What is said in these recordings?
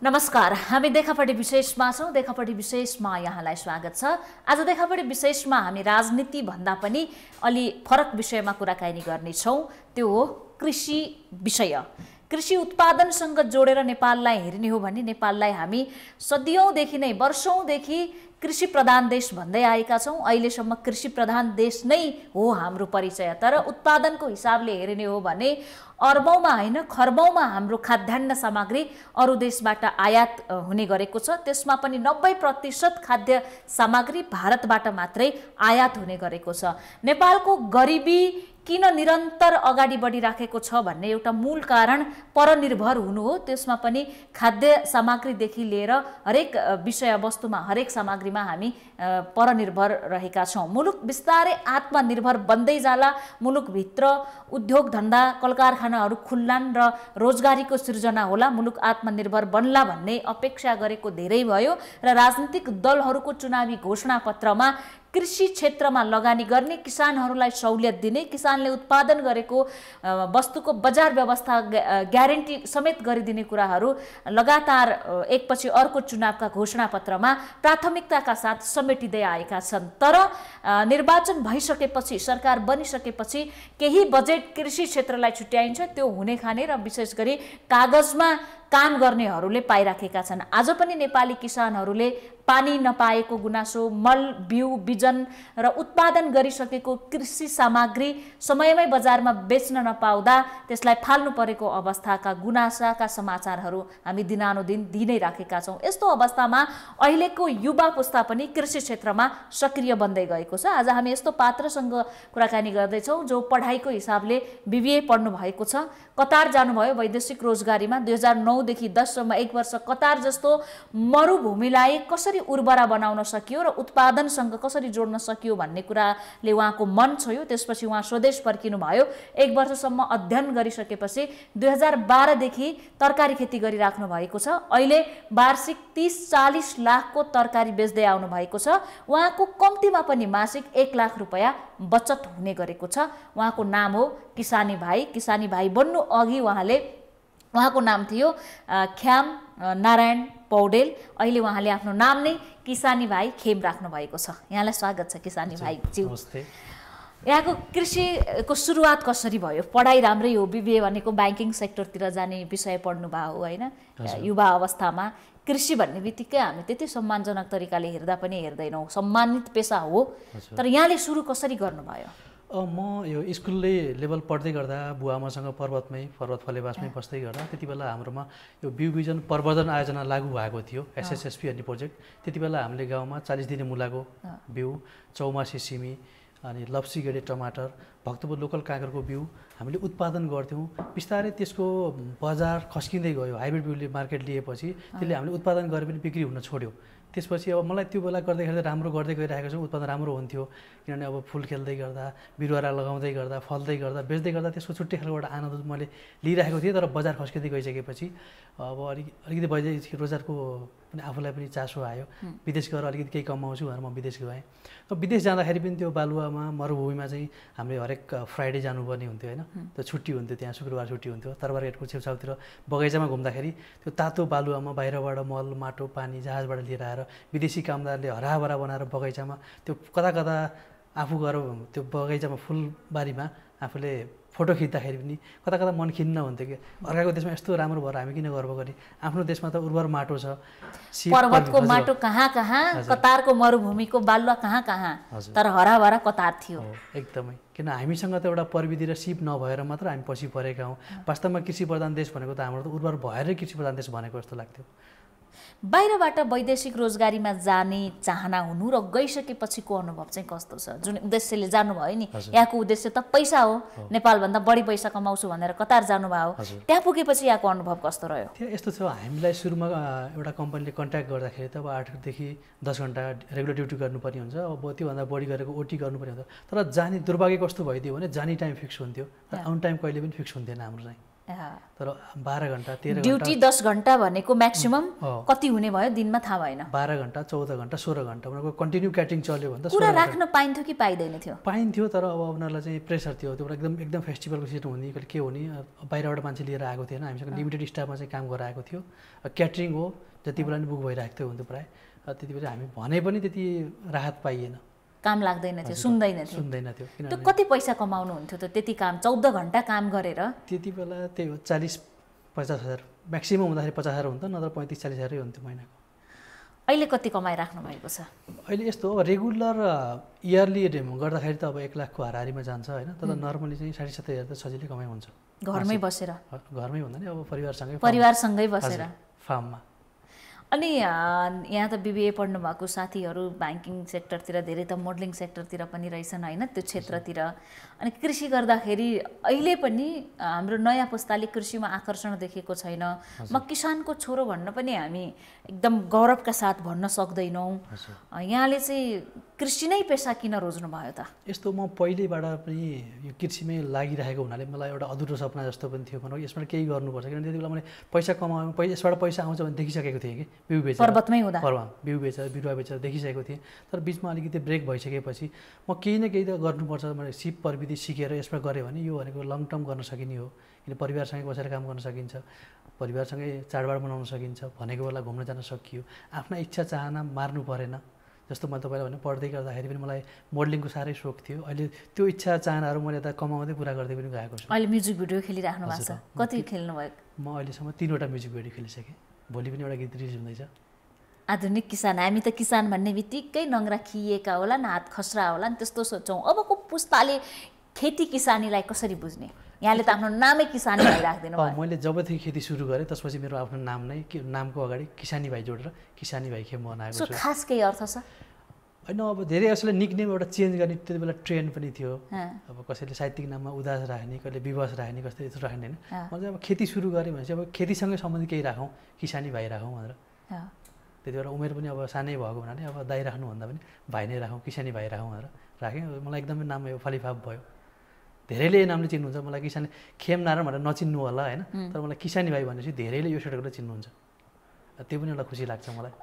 नमस्कार, हामी देखापटी विशेषमा छौं। देखापटी विशेषमा यहाँलाई स्वागत छ। आज देखापटी विशेषमा हामी राजनीति भन्दा पनि अलि फरक विषयमा कुराकानी गर्नेछौं। त्यो हो कृषि विषय। कृषि उत्पादनसँग जोडेर नेपाललाई हेर्ने हो भने नेपाललाई हामी सदियौंदेखि नै वर्षौंदेखि कृषि प्रधान देश भन्दै आएका छौं। अहिलेसम्म कृषि प्रधान देश नै हो हाम्रो परिचय। तर उत्पादनको हिसाबले हेर्ने हो भने अर्बौंमा हैन खर्बौंमा हाम्रो खाद्यान्न सामग्री अरु देशबाट आयात हुने गरेको छ। त्यसमा पनि 90% खाद्य सामग्री भारतबाट मात्रै आयात हुने गरेको छ। नेपालको गरिबी किन निरन्तर अगाडि बढिराखेको छ भन्ने एउटा मूल कारण परनिर्भर हुनु हो। त्यसमा पनि खाद्य सामग्रीदेखि लिएर हरेक विषयवस्तुमा हरेक सामग्रीमा हामी परनिर्भर रहेका छौं। मुलुक बिस्तारै आत्मनिर्भर बन्दै जाला। मुलुकभित्र उद्योग धन्दा कलकारखानाहरू खुल्लान् र रोजगारीको सृजना होला। मुलुक आत्मनिर्भर बन्ला भन्ने अपेक्षा गरेको धेरै भयो र राजनीतिक दलहरूको चुनावी घोषणापत्रमा कृषि क्षेत्रमा लगानी गर्ने, किसानहरूलाई सहुलियत दिने, किसानले उत्पादन गरेको वस्तुको बजार व्यवस्था ग्यारेन्टी समेत गरिदिने कुराहरू लगातार एकपछि अर्को चुनावका घोषणापत्रमा प्राथमिकताका साथ समेटिँदै आएका छन्। तर निर्वाचन भइसकेपछि, सरकार बनिसकेपछि केही बजेट कृषि क्षेत्रलाई छुट्याइन्छ। त्यो हुने खाने र विशेष गरी कागजमा काम गर्नेहरूले पाइराखेका छन्। आज पनि नेपाली किसानहरूले पानी नपाएको गुनासो, मल, बिउ, बिजन र उत्पादन गरिसकेको कृषि सामग्री समयमै बजारमा बेच्न नपाउँदा त्यसलाई फाल्नु परेको अवस्थाका गुनासाका समाचारहरू हामी दिनानुदिन दिनै राखेका छौं। यस्तो अवस्थामा अहिलेको युवा पुस्ता पनि कृषि क्षेत्रमा सक्रिय बन्दै गएको छ। आज हामी यस्तो पात्रसँग कुराकानी गर्दैछौं जो पढाइको हिसाबले बीबीए पढ्नु भएको छ, कतार जानुभयो वैदेशिक रोजगारीमा। 2009 देखि 10 सम्म 1 वर्ष कतार जस्तो मरुभूमिलाई कसरी उर्वरा बनाउन सकियो र उत्पादनसँग कसरी जोड्न सकियो भन्ने कुराले उहाँको मन छोयो। त्यसपछि उहाँ स्वदेश फर्किनु भयो। 1 वर्षसम्म अध्ययन गरिसकेपछि 2012 देखि तरकारी खेती गरिराख्नु भएको छ। अहिले वार्षिक 30-40 लाखको तरकारी बेच्दै आउनु भएको छ। उहाँको कम्तीमा पनि मासिक 1 लाख रुपैयाँ बचत हुने गरेको छ। उहाँको नाम हो किसानी भाइ। किसानी भाइ बन्नु अघि उहाँको नाम थियो ख्याम नारायण पौडेल। अहिले उहाँले आफ्नो नाम नै किसानी भाइ खेम राख्नु भएको छ। यहाँलाई स्वागत छ किसानी भाइ ज्यू। नमस्ते। यहाँको कृषिको सुरुवात कसरी भयो? पढाइ राम्रै हो, बीबीए भनेको ब्याङ्किङ सेक्टरतिर जाने विषय पढ्नु भयो हो हैन? युवा अवस्थामा कृषि भन्ने बित्तिकै हामी त्यति सम्मानजनक तरिकाले हेर्दा पनि हेर्दैनौँ, सम्मानित पेसा हो। तर यहाँले सुरु कसरी गर्नुभयो? म यो स्कुलले लेभल पढ्दै गर्दा बुवाआमासँग पर्वत फलेवासमै बस्दै गर्दा त्यति बेला हाम्रोमा यो बिउ बिजन प्रवर्धन आयोजना लागू भएको थियो, एसएसएसपी भन्ने प्रोजेक्ट। त्यति बेला हामीले गाउँमा 40 दिने मुलाको बिउ, चौमासे सिमी अनि लप्सी गेडे टमाटर, भक्तपुर लोकल काँक्रोको बिउ हामीले उत्पादन गर्थ्यौँ। बिस्तारै त्यसको बजार खस्किँदै गयो। हाइब्रिड बिउले मार्केट लिएपछि त्यसले हामीले उत्पादन गरे पनि बिक्री हुन छोड्यो। त्यसपछि अब मलाई त्यो बेला गर्दै राम्रो गर्दै गइरहेको छु, उत्पादन राम्रो हुन्थ्यो। किनभने अब फुल खेल्दै गर्दा, बिरुवा लगाउँदै गर्दा, फल्दै गर्दा, बेच्दै गर्दा त्यसको छुट्टै खालको एउटा आनन्द मैले लिइरहेको थिएँ। तर बजार खस्किँदै गइसकेपछि अब अलिकति वैदेशिक रोजगारको पनि आफूलाई पनि चासो आयो। विदेश गएर अलिकति केही कमाउँछु भनेर म विदेश गएँ। र विदेश जाँदाखेरि पनि त्यो बालुवामा मरुभूमिमा चाहिँ हामीले हरेक फ्राइडे जानुपर्ने हुन्थ्यो होइन। त्यो छुट्टी हुन्थ्यो, त्यहाँ शुक्रबार छुट्टी हुन्थ्यो। तरबार गेटको छेउछाउतिर बगैँचामा घुम्दाखेरि त्यो तातो बालुवामा बाहिरबाट मल, माटो, पानी जहाजबाट लिएर आएर विदेशी कामदारले हराभरा बनाएर बगैँचामा त्यो कता आफू गएर त्यो बगैँचामा फुलबारीमा आफूले फोटो खिच्दाखेरि पनि कता मन खिन्न हुन्थ्यो कि अर्काको देशमा यस्तो राम्रो भएर हामी किन गर्व गर्ने? आफ्नो देशमा त उर्वर माटो छ, पर्वतको माटो कहाँ, कतारको मरुभूमिको बालुवा कहाँ, तर हराभरा कतार थियो। एकदमै। किन हामीसँग त एउटा प्रविधि र सिप नभएर मात्र हामी पछि परेका हौँ। वास्तवमा कृषि प्रधान देश भनेको त हाम्रो त उर्वर भएरै कृषि प्रधान देश भनेको जस्तो लाग्थ्यो। बाहिरबाट वैदेशिक रोजगारीमा जाने चाहना हुनु र गइसकेपछिको अनुभव चाहिँ कस्तो छ? जुन उद्देश्यले जानुभयो नि, यहाँको उद्देश्य त पैसा हो, नेपालभन्दा बढी पैसा कमाउँछु भनेर कतार जानुभयो, त्यहाँ पुगेपछि यहाँको अनुभव कस्तो रह्यो? त्यहाँ यस्तो छ, हामीलाई सुरुमा एउटा कम्पनीले कन्ट्याक्ट गर्दाखेरि त अब 8 देखि 10 घन्टा रेगुलर ड्युटी गर्नुपर्ने हुन्छ। अब त्योभन्दा बढी गरेको ओटी गर्नुपर्ने हुन्छ। तर जाने दुर्भाग्य कस्तो भइदियो भने जाने टाइम फिक्स हुन्थ्यो, तर आउने टाइम कहिले पनि फिक्स हुन्थेन हाम्रो चाहिँ। तर 12 घन्टा 13 घन्टा ड्युटी 10 घन्टा भनेको म्याक्सिमम कति हुने भयो दिनमा थाहा भएन। 12 घन्टा 14 घन्टा 16 घन्टा उनीहरूको कन्टिन्यू क्याटरिङ चल्यो भने त कुरा राख्न पाइन्थ्यो कि पाइँदैन थियो? पाइन्थ्यो, तर अब उनीहरूलाई चाहिँ प्रेसर थियो। त्यो एकदम फेस्टिभलको सिजन हुने कहिले के हुने, बाहिरबाट मान्छे लिएर आएको थिएन, हामीसँग लिमिटेड स्टाफमा चाहिँ काम गराएको थियो। क्याटरिङ हो, जति बेला नि बुक भइरहेको थियो हुन्थ्यो प्रायः। त्यति बेला हामी भने पनि त्यति राहत पाइएन, काम लाग्दैन थियो, सुन्दैन थियो। त्यो कति पैसा कमाउनु हुन्थ्यो त त्यति काम 14 घन्टा काम गरेर? त्यति बेला त्यही हो 40-50 हजार म्याक्सिमम हुँदाखेरि 50 हजार हुन्थ्यो, नत्र 35-40 हजारै हुन्थ्यो महिनाको। अहिले कति कमाइराख्नु भएको छ? अहिले यस्तो हो, रेगुलर इयरली गर्दाखेरि त अब 1 लाखको हाराहारीमा जान्छ होइन, तर नर्मली चाहिँ 60-70 हजार त सजिलै कमाइ हुन्छ। घरमै बसेर? घरमै भन्दा नि अब परिवारसँगै बसेर फार्ममा। अनि यहाँ त BBA पढ्नु भएको साथीहरू ब्याङ्किङ सेक्टरतिर, धेरै त मोडलिङ सेक्टरतिर पनि रहेछन् होइन, त्यो क्षेत्रतिर। अनि कृषि गर्दाखेरि अहिले पनि हाम्रो नयाँ पुस्ताले कृषिमा आकर्षण देखेको छैन। म किसानको छोरो भन्न पनि हामी एकदम गौरवका साथ भन्न सक्दैनौँ। यहाँले चाहिँ कृषि नै पेसा किन रोज्नु भयो त? यस्तो म पहिलेबाट पनि यो कृषिमै लागिरहेको हुनाले मलाई एउटा अधुरो सपना जस्तो पनि थियो, भनौँ यसबाट केही गर्नुपर्छ। किनभने त्यति बेला मैले पैसा कमाउँ, यसबाट पैसा आउँछ भने देखिसकेको थिएँ कि, बिउ बेचेर, पर्वतमै हुँदा बिउ बेचेर बिरुवा बेचेर देखिसकेको थिएँ। तर बिचमा अलिकति ब्रेक भइसकेपछि म केही न केही त गर्नुपर्छ, मैले सिप प्रविधि सिकेर यसमा गरेँ भने यो भनेको लङ टर्म गर्न सकिने हो। किन परिवारसँगै बसेर काम गर्न सकिन्छ, परिवारसँगै चाडबाड मनाउन सकिन्छ, भनेको बेला घुम्न जान सकियो, आफ्ना इच्छा चाहना मार्नु परेन। जस्तो मैले तपाईँलाई भने पढ्दै गर्दाखेरि पनि मलाई मोडलिङको साह्रै सोख थियो। अहिले त्यो इच्छा चाहनाहरू मैले यता कमाउँदै पुरा गर्दै पनि गएको छु। अहिले म्युजिक भिडियो खेलिराख्नु भएको छ, कति खेल्नुभयो? म अहिलेसम्म 3वटा म्युजिक भिडियो खेलिसकेँ, भोलि पनि एउटा गीत रिलिज हुँदैछ। आधुनिक किसान, हामी त किसान भन्ने बित्तिकै नङ्ग्रा खिएका होला नि, हात खस्रा होला नि, त्यस्तो सोच्छौँ। अबको पुस्ताले खेती किसानीलाई कसरी बुझ्ने? यहाँले त आफ्नो नामै किसानी भाइ राखिदिनु भयो। मैले जबदेखि खेती सुरु गरेँ त्यसपछि मेरो आफ्नो नाम नै नामको अगाडि किसानी भाइ जोडेर किसानी भाइ खेम बनाएको छु। खास केही अर्थ छ? होइन, अब धेरै असले निकनेम एउटा चेन्ज गर्ने त्यति बेला ट्रेन्ड पनि थियो। अब कसैले साहित्यिक नाममा उदास राख्ने, कसैले विवश राख्ने, कसैले यस्तो राख्ने होइन। म चाहिँ अब खेती सुरु गरेँ भने चाहिँ अब खेतीसँगै सम्बन्धित केही राखौँ, किसानी भाइ राखौँ भनेर। त्यति बेला उमेर पनि अब सानै भएको हुनाले अब दाइ राख्नुभन्दा पनि भाइ नै राखौँ, किसानी भाइ राखौँ भनेर राखेँ। मलाई एकदमै नाम यो फलिफाप भयो। धेरैले यो नामले चिन्नुहुन्छ, मलाई किसानी खेम नारायण भनेर नचिन्नु होला होइन, तर मलाई किसानी भाइ भनेपछि धेरैले यो सेट गरेर चिन्नुहुन्छ। त्यो पनि एउटा खुसी लाग्छ मलाई।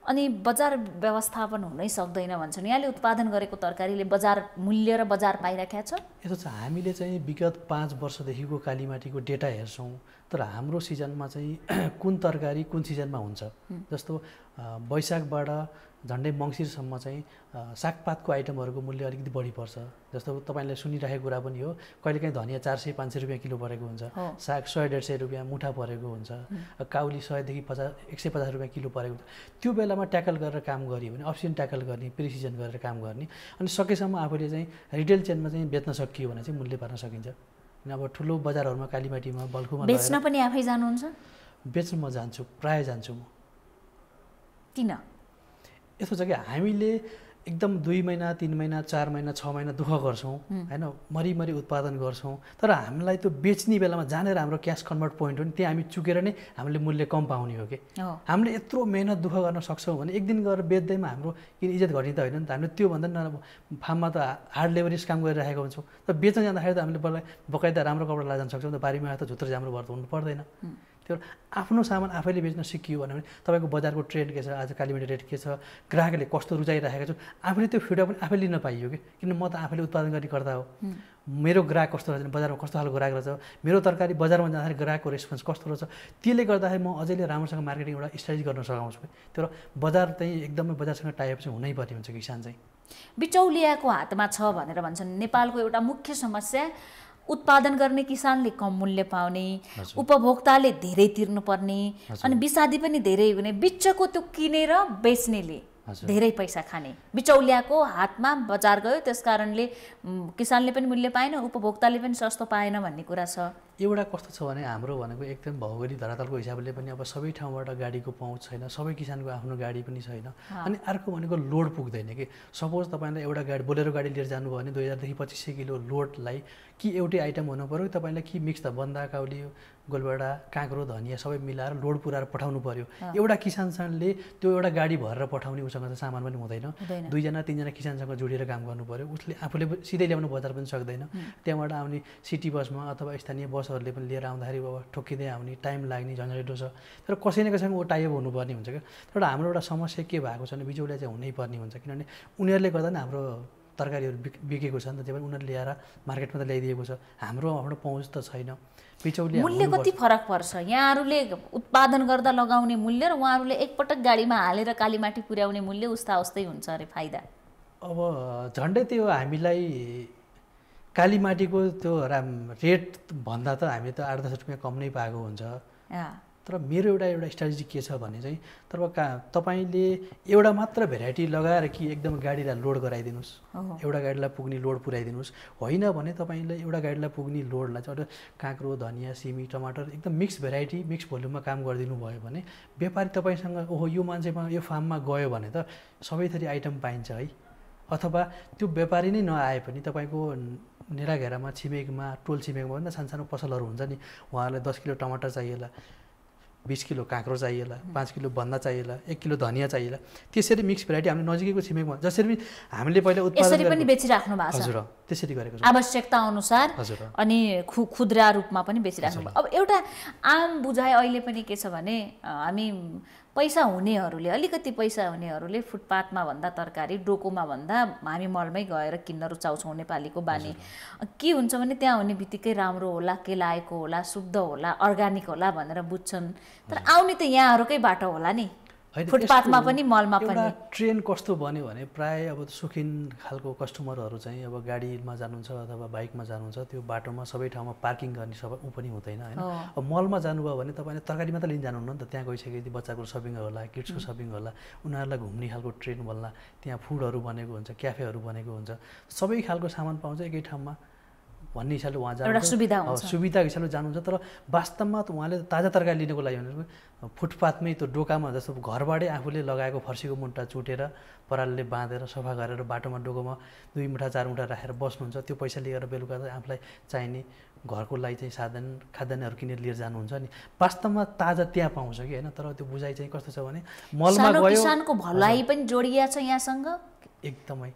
अनि बजार व्यवस्थापन हुनै सक्दैन भन्छन्, यहाँले उत्पादन गरेको तरकारीले बजार मूल्य र बजार पाइराखेको छ? यस्तो छ, हामीले चाहिँ विगत 5 वर्षदेखिको कालीमाटीको डेटा हेर्छौँ, तर हाम्रो सिजनमा चाहिँ कुन तरकारी कुन सिजनमा हुन्छ। जस्तो वैशाखबाट झन्डै मङ्सिरसम्म चाहिँ सागपातको आइटमहरूको मूल्य अलिकति बढी पर्छ। जस्तो तपाईँले सुनिरहेको कुरा पनि हो, कहिलेकाहीँ धनियाँ 400-500 रुपियाँ किलो परेको हुन्छ, साग 100-150 रुपियाँ मुठा परेको हुन्छ, काउली 100 देखि 150 रुपियाँ किलो परेको हुन्छ। त्यो बेलामा ट्याकल गरेर काम गरियो भने, अफ सिजन ट्याकल गर्ने, प्री सिजन गरेर काम गर्ने, अनि सकेसम्म आफूले चाहिँ रिटेल चेनमा चाहिँ बेच्न सकियो भने चाहिँ मूल्य पार्न सकिन्छ। किन अब ठुलो बजारहरूमा कालीमाटीमा बल्कुमा बेच्न पनि आफै जानुहुन्छ? बेच्न म जान्छु, प्रायः जान्छु म। किन? यस्तो छ कि हामीले एकदम 2 महिना 3 महिना 4 महिना 6 महिना दुःख गर्छौँ होइन, मरिमरि उत्पादन गर्छौँ, तर हामीलाई त्यो बेच्ने बेलामा जानेर हाम्रो क्यास कन्भर्ट पोइन्ट हो नि, त्यहाँ हामी चुकेर नै हामीले मूल्य कम पाउने हो कि। हामीले यत्रो मेहनत दुःख गर्न सक्छौँ भने एक दिन गएर बेच्दैमा हाम्रो किन इज्जत घट्ने त होइन नि त। हामीले त्योभन्दा न फार्ममा त हार्ड लेबरिस काम गरिरहेको हुन्छौँ, तर बेच्न जाँदाखेरि त हामीले बकाइदा राम्रो कपडा लान सक्छौँ, त बारीमा त झुत्र जाम्रो भएर त हुनु पर्दैन। त्यो आफ्नो सामान आफैले बेच्न सिकियो भने तपाईँको बजारको ट्रेन्ड के छ, आज कालीमाटी रेट के छ, ग्राहकले कस्तो रुचाइरहेको छ, आफूले त्यो फिडब्याक पनि आफैले लिन पाइयो कि। किन म त आफैले उत्पादन गर्ने कर्ता हो, मेरो ग्राहक कस्तो रहेछ, बजारमा कस्तो खालको ग्राहक रहेछ, मेरो तरकारी बजारमा जाँदाखेरि ग्राहकको रेस्पोन्स कस्तो रहेछ, त्यसले गर्दाखेरि म अझैले राम्रोसँग मार्केटिङ एउटा स्ट्राटेजी गर्न सघाउँछु। तर बजार चाहिँ एकदमै बजारसँग टाइप चाहिँ हुनैपर्ने हुन्छ किसान चाहिँ। बिचौलियाको हातमा छ भनेर भन्छन्। नेपालको एउटा मुख्य समस्या उत्पादन गर्ने किसानले कम मूल्य पाउने, उपभोक्ताले धेरै तिर्नुपर्ने, अनि विषादी पनि धेरै हुने, बिचको त्यो किनेर बेच्नेले धेरै पैसा खाने, बिचौलियाको हातमा बजार गयो, त्यसकारणले किसानले पनि मूल्य पाएन, उपभोक्ताले पनि सस्तो पाएन भन्ने कुरा छ। एउटा कस्तो छ भने हाम्रो भनेको एकदम भौगोलिक धरातलको हिसाबले पनि अब सबै ठाउँबाट गाडीको पहुँच छैन, सबै किसानको आफ्नो गाडी पनि छैन। अनि अर्को भनेको लोड पुग्दैन कि। सपोज तपाईँलाई एउटा गाडी बोलेरो गाडी लिएर जानुभयो भने 2000 देखि 2500 किलो लोडलाई कि एउटै आइटम हुनु पऱ्यो, तपाईँलाई कि मिक्स त बन्दा काउली गोलभेडा काँक्रो धनियाँ सबै मिलाएर लोड पुऱ्याएर पठाउनु पऱ्यो। एउटा किसानसँगले त्यो एउटा गाडी भरेर पठाउने उसँग त सामान पनि हुँदैन। 2-3जना किसानसँग जोडिएर काम गर्नु पऱ्यो, उसले आफूले सिधै ल्याउनु बजार पनि सक्दैन। त्यहाँबाट आउने सिटी बसमा अथवा स्थानीय बस बसहरूले पनि लिएर आउँदाखेरि अब ठोकिँदै आउने टाइम लाग्ने झन्झटिलो छ तर कसै न कसैमा वो टाइप हुनुपर्ने हुन्छ क्या तर हाम्रो एउटा समस्या के भएको छ भने बिचौलिया चाहिँ हुनैपर्ने हुन्छ किनभने उनीहरूले गर्दा नि हाम्रो तरकारीहरू बिकेको छ नि त त्यही भएर उनीहरूले ल्याएर मार्केटमा त ल्याइदिएको छ हाम्रो पहुँच त छैन बिचौलिया मूल्य कति फरक पर्छ यहाँहरूले उत्पादन गर्दा लगाउने मूल्य र उहाँहरूले एकपटक गाडीमा हालेर कालीमाटी पुर्याउने मूल्य उस्ता उस्तै हुन्छ अरे फाइदा अब झन्डै त्यो हामीलाई कालीमाटीको त्यो रेट भन्दा त हामी त 8-10 रुपियाँ कम नै पाएको हुन्छ तर मेरो एउटा स्ट्राटेजी के छ भने चाहिँ तपाईँले एउटा मात्र भेराइटी लगाएर कि एकदम गाडीलाई लोड गराइदिनुहोस् एउटा गाडीलाई पुग्ने लोड पुर्याइदिनुहोस् होइन भने तपाईँले एउटा गाडीलाई पुग्ने लोडलाई चाहिँ काँक्रो धनियाँ सिमी टमाटर एकदम मिक्स भेराइटी मिक्स भोल्युममा काम गरिदिनु भयो भने व्यापारी तपाईँसँग ओहो यो मान्छेमा यो फार्ममा गयो भने त सबै थरी आइटम पाइन्छ है अथवा त्यो व्यापारी नै नआए पनि तपाईँको नेराघेरामा छिमेकमा टोल छिमेकमा पनि सानो पसलहरू हुन्छ नि उहाँहरूलाई 10 किलो टमाटर चाहिएला 20 किलो काँक्रो चाहिएला 5 किलो भन्दा चाहिएला 1 किलो धनियाँ चाहिएला त्यसरी मिक्स भेराइटी हामीले नजिकैको छिमेकमा जसरी हामीले पहिला उत्पादन पनि बेचिराख्नु भएको छ हजुर त्यसरी गरेको छ आवश्यकता अनुसार अनि खुद्रा रूपमा पनि बेचिराख्नु अब एउटा आम बुझाइ अहिले पनि के छ भने हामी पैसा हुनेहरूले अलिकति पैसा हुनेहरूले फुटपाथमा भन्दा तरकारी डोकोमा भन्दा हामी मलमै गएर किन्न रुचाउँछौँ नेपालीको बानी के हुन्छ भने त्यहाँ हुने बित्तिकै राम्रो होला केलाएको होला शुद्ध होला अर्गानिक होला भनेर बुझ्छन् तर आउने त यहाँहरूकै बाटो होला नि फुटपाथमा पनि मलमा पनि ट्रेन कस्तो बन्यो भने प्राय अब सुखिन खालको कस्टमरहरू चाहिँ अब गाडीमा जानुहुन्छ अथवा बाइकमा जानुहुन्छ त्यो बाटोमा सबै ठाउँमा पार्किङ गर्ने सब पनि हुँदैन हैन अब मलमा जानुभयो भने तपाईले तरकारी मात्र लिन जानुहुन्न नि त त्यहाँ गइसकेपछि बच्चाको सपिङ होला किड्सको सपिङ होला उनीहरूलाई घुम्ने खालको ट्रेन बन्ला त्यहाँ फुडहरू बनेको हुन्छ क्याफेहरू बनेको हुन्छ सबै खालको सामान पाउँछ एकै ठाउँमा भन्ने हिसाबले उहाँ जानुहुन्छ सुविधाको हिसाबले जानुहुन्छ तर वास्तवमा त उहाँले ताजा तरकारी लिनको लागि भने फुटपाथमै त्यो डोकामा जस्तो घरबाटै आफूले लगाएको फर्सीको मुन्टा चुटेर परालले बाँधेर सफा गरेर बाटोमा डोकोमा 2 मुठा 4 मुठा राखेर बस्नुहुन्छ त्यो पैसा लिएर बेलुका आफूलाई चाहिने घरको लागि चाहिँ खाद्यान्नहरू किनेर लिएर जानुहुन्छ नि वास्तवमा ताजा त्यहाँ पाउँछ कि हैन तर त्यो बुझाइ चाहिँ कस्तो छ भने मलमा गयो किसानको भलाइ पनि जोडिया छ यहाँसँग एकदमै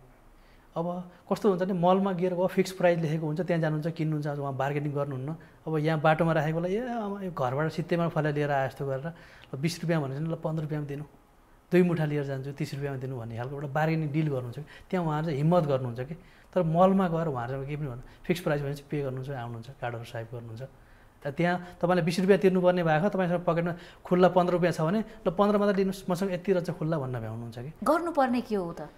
अब कस्तो हुन्छ भने मलमा गएर फिक्स प्राइस लेखेको हुन्छ त्यहाँ जानुहुन्छ किन्नुहुन्छ उहाँ बार्गेनिङ गर्नुहुन्न अब यहाँ बाटोमा राखेकोलाई यो घरबाट सित्तैमा फला लिएर आए जस्तो गरेर 20 रुपियाँ भनेपछि ल 15 रुपियाँमा दिनु 2 मुठा लिएर जान्छु 30 रुपियाँमा दिनु भन्ने खालको एउटा बार्गेनिङ डिल गर्नुहुन्छ कि त्यहाँ उहाँहरू चाहिँ हिम्मत गर्नुहुन्छ कि तर मलमा गएर उहाँहरू केही पनि भन्नु फिक्स प्राइस भनेपछि पे गर्नुहुन्छ आउनुहुन्छ कार्डहरू स्वाइप गर्नुहुन्छ त्यहाँ तपाईँले 20 रुपियाँ तिर्नुपर्ने भएको तपाईँसँग पकेटमा खुल्ला 15 रुपियाँ छ भने ल 15 मात्र दिनुहोस् मसँग यति रहेछ खुल्ला भन्न भ्याउनुहुन्छ कि गर्नुपर्ने के हो त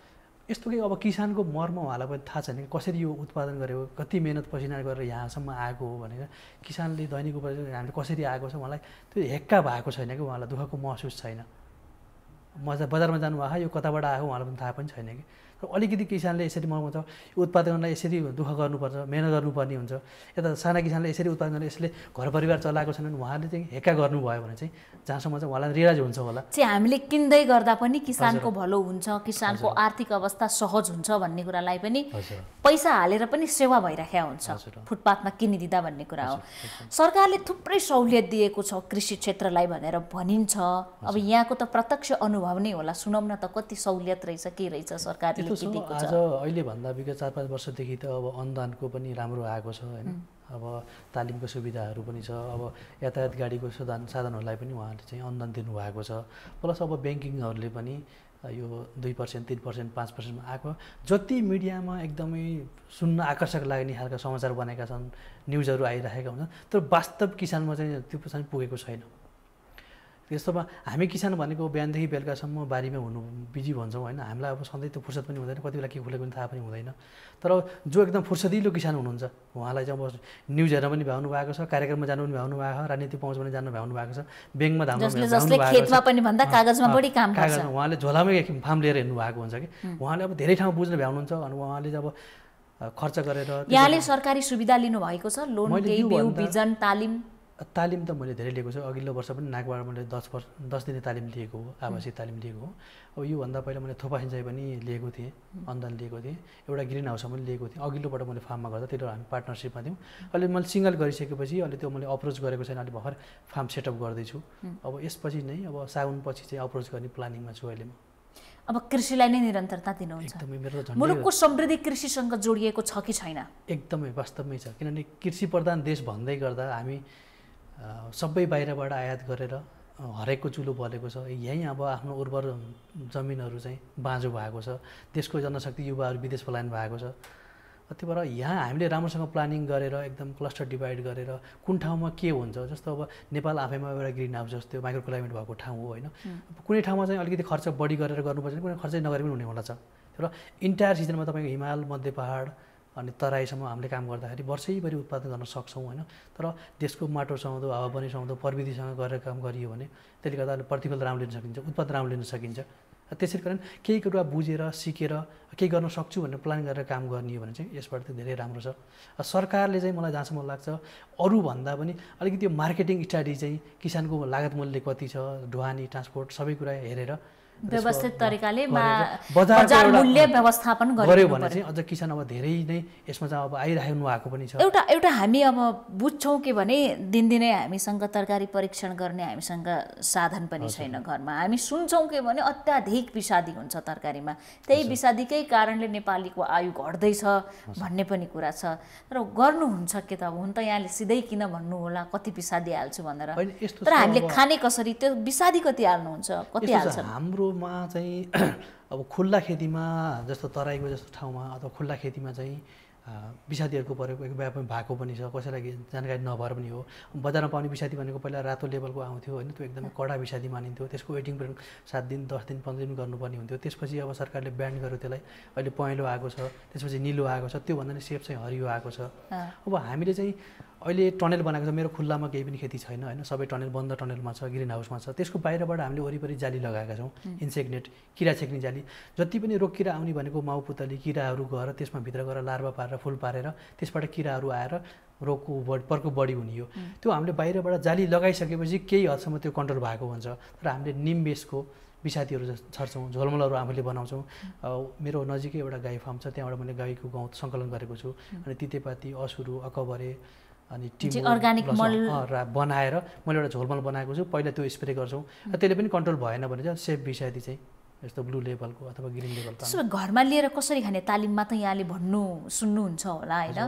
यस्तो कि अब किसानको मर्म उहाँलाई पनि थाहा छैन कि कसरी यो उत्पादन गरेको कति मेहनत पसिना गरेर यहाँसम्म आएको हो भनेर किसानले दैनिक उपार्जन हामीले कसरी आएको छ उहाँलाई त्यो हेक्का भएको छैन कि उहाँलाई दुःखको महसुस छैन बजारमा जानुभएको यो कताबाट आएको उहाँलाई पनि थाहा पनि छैन कि अलिकति किसानले यसरी मर्म छ उत्पादनलाई यसरी दुःख गर्नुपर्छ मेहनत गर्नुपर्ने हुन्छ यता साना किसानले यसरी उत्पादन गरेर यसले घर परिवार चलाएको छैन भने उहाँले चाहिँ हेक्का गर्नुभयो भने चाहिँ जहाँसम्म चाहिँ उहाँलाई रियाज हुन्छ होला चाहिँ हामीले किन्दै गर्दा पनि किसानको भलो हुन्छ किसानको आर्थिक अवस्था सहज हुन्छ भन्ने कुरालाई पनि पैसा हालेर पनि सेवा भइराखेको हुन्छ फुटपाथमा किनिदिँदा भन्ने कुरा हो सरकारले थुप्रै सहुलियत दिएको छ कृषि क्षेत्रलाई भनेर भनिन्छ अब यहाँको त प्रत्यक्ष अनुभव नै होला सुनौँ न त कति सहुलियत रहेछ के रहेछ सरकारले आज अहिले भन्दा विगत 4-5 वर्षदेखि त अब अनुदानको पनि राम्रो आएको छ हैन अब तालिमको सुविधाहरू पनि छ अब यातायात गाडीको साधनहरूलाई पनि उहाँले चाहिँ अनुदान दिनुभएको छ प्लस अब ब्याङ्किङहरूले पनि यो 2%, 3%, 5%मा आएको जति मिडियामा एकदमै सुन्न आकर्षक लाग्ने खालका समाचार बनेका छन् न्युजहरू आइरहेका हुन्छन् तर वास्तव किसानमा चाहिँ त्यो चाहिँ पुगेको छैन त्यस्तोमा हामी किसान भनेको बिहानदेखि बेलुकासम्म बारीमा हुनु बिजी भन्छौँ होइन हामीलाई अब सधैँ त्यो फुर्सद पनि हुँदैन कति बेला के खुलेको पनि थाहा पनि हुँदैन तर जो एकदम फुर्सदिलो किसान हुनुहुन्छ उहाँलाई चाहिँ अब न्युज हेर्न पनि भ्याउनु भएको छ कार्यक्रममा जानु पनि भ्याउनु भएको छ राजनीति पहुँच पनि जानु भ्याउनु भएको छ ब्याङ्कमा धाउनु भएको छ उहाँले झोलामै फार्म लिएर हिँड्नु भएको हुन्छ कि उहाँले अब धेरै ठाउँ बुझ्न भ्याउनुहुन्छ अनि उहाँले अब खर्च गरेर यहाँले सरकारी सुविधा लिनुभएको छ लोन बिजन तालिम त मैले धेरै लिएको छु अघिल्लो वर्ष पनि नागबाट मैले 10 दिने तालिम लिएको हो आवासीय तालिम लिएको हो अब योभन्दा पहिला मैले थोपा सिँचाइ पनि लिएको थिएँ अनुदान लिएको थिएँ एउटा ग्रिन हाउसमा पनि लिएको थिएँ अघिल्लोपल्ट मैले फार्ममा गर्दा त्यति हामी पार्टनरसिपमा थियौँ अहिले मैले सिङ्गल गरिसकेपछि अहिले त्यो मैले अप्रोच गरेको छैन अहिले भर्खर फार्म सेटअप गर्दैछु अब यसपछि नै अब साउन पछि चाहिँ अप्रोच गर्ने प्लानिङमा छु अहिले म अब कृषिलाई नै निरन्तरता दिनुहुन्छ। एकदमै मेरो झन्डै मुलुकको समृद्धि कृषिसँग जोडिएको छ कि छैन? एकदमै वास्तवमै छ, किनभने कृषि प्रधान देश भन्दै गर्दा हामी सबै बाहिरबाट आयात गरेर हरेकको चुलो बलेको छ। यहीँ अब आफ्नो उर्वर जमिनहरू चाहिँ बाँझो भएको छ, देशको जनशक्ति युवाहरू विदेश पलायन भएको छ। त्यही भएर यहाँ हामीले राम्रोसँग प्लानिङ गरेर एकदम क्लस्टर डिभाइड गरेर कुन ठाउँमा के हुन्छ, जस्तो अब नेपाल आफैमा एउटा ग्रिन हाउस जस्तो माइक्रो क्लाइमेट भएको ठाउँ हो होइन। कुनै ठाउँमा चाहिँ अलिकति खर्च बढी गरेर गर्नुपर्छ, कुनै खर्चै नगरे पनि हुनेवाला छ। तर इन्टायर सिजनमा तपाईँको हिमाल, मध्य पहाड अनि तराईसम्म हामीले काम गर्दाखेरि वर्षैभरि उत्पादन गर्न सक्छौँ होइन। तर देशको माटो सुहाउँदो, हावापानी सुहाउँदो, प्रविधिसँग गरेर काम गरियो भने त्यसले गर्दा प्रतिफल राम्रो लिन सकिन्छ, उत्पादन राम्रो लिन सकिन्छ। त्यसै कारण केही कुरा बुझेर सिकेर केही गर्न सक्छु भनेर प्लान गरेर काम गर्ने हो भने चाहिँ यसबाट चाहिँ धेरै राम्रो छ। सरकारले चाहिँ मलाई जहाँसम्म लाग्छ अरूभन्दा पनि अलिकति मार्केटिङ स्ट्राटेजी चाहिँ किसानको लागत मूल्य कति छ, ढुवानी, ट्रान्सपोर्ट सबै कुरा हेरेर व्यवस्थित तरिकाले बजार मूल्य व्यवस्थापन गर्यो भने चाहिँ अझ किसान अब धेरै नै यसमा चाहिँ अब आइराख्नु भएको पनि छ। एउटा हामी अब बुझ्छौँ के भने दिनदिनै हामीसँग तरकारी परीक्षण गर्ने हामीसँग साधन पनि छैन घरमा। हामी सुन्छौँ के भने अत्याधिक विषादी हुन्छ तरकारीमा, त्यही विषादीकै कारणले नेपालीको आयु घट्दैछ भन्ने पनि कुरा छ। तर गर्नुहुन्छ के त? अब हुन त यहाँले सिधै किन भन्नु होला कति विषादी हाल्छु भनेर, तर हामीले खाने कसरी, त्यो विषादी कति हाल्नुहुन्छ, कति हाल्छ? हाम्रोमा चाहिँ अब खुल्ला खेतीमा जस्तो तराईको जस्तो ठाउँमा अथवा खुल्ला खेतीमा चाहिँ विषादीहरूको प्रयोग एक व्यापक भएको पनि छ, कसैलाई जानकारी नभएर पनि हो। बजारमा पाउने विषादी भनेको पहिला रातो लेभलको आउँथ्यो होइन, त्यो एकदमै कडा विषादी मानिन्थ्यो, त्यसको वेटिङ पिरियड 7 दिन 10 दिन 15 दिन गर्नुपर्ने हुन्थ्यो। त्यसपछि अब सरकारले ब्यान गर्यो त्यसलाई, अहिले पहेँलो आएको छ, त्यसपछि निलो आएको छ, त्योभन्दा नि सेफ चाहिँ हरियो आएको छ। अब हामीले चाहिँ अहिले टनल बनाएको छ, मेरो खुल्लामा केही पनि खेती छैन होइन, सबै टनल बन्द टनलमा छ, ग्रिन हाउसमा छ। त्यसको बाहिरबाट हामीले वरिपरि जाली लगाएका छौँ, इन्सेक्ट नेट, किरा छेक्ने जाली। जति पनि रोग किरा आउने भनेको माउ पुतली किराहरू गएर त्यसमा भित्र गएर लार्वा पारेर फुल पारेर त्यसबाट किराहरू आएर रोगको प्रकोप बढी हुने हो। त्यो हामीले बाहिरबाट जाली लगाइसकेपछि केही हदसम्म त्यो कन्ट्रोल भएको हुन्छ। तर हामीले निम बेसको विषादीहरू छर्छौँ, झोलमलहरू आफूले बनाउँछौँ। मेरो नजिकै एउटा गाई फार्म छ, त्यहाँबाट मैले गाईको गहुँत सङ्कलन गरेको छु, अनि तितेपाती, असुरु, अकबरे अनि अर्गानिक मल बनाएर मैले एउटा झोलमल बनाएको छु। पहिला त्यो स्प्रे गर्छौँ, त्यसले पनि कन्ट्रोल भएन भने चाहिँ सेफ विषादी चाहिँ यस्तो ब्लू लेभलको अथवा ग्रिन लेभलको। त्यसो भए घरमा लिएर कसरी खाने तालिममा त यहाँले भन्नु सुन्नुहुन्छ होला होइन,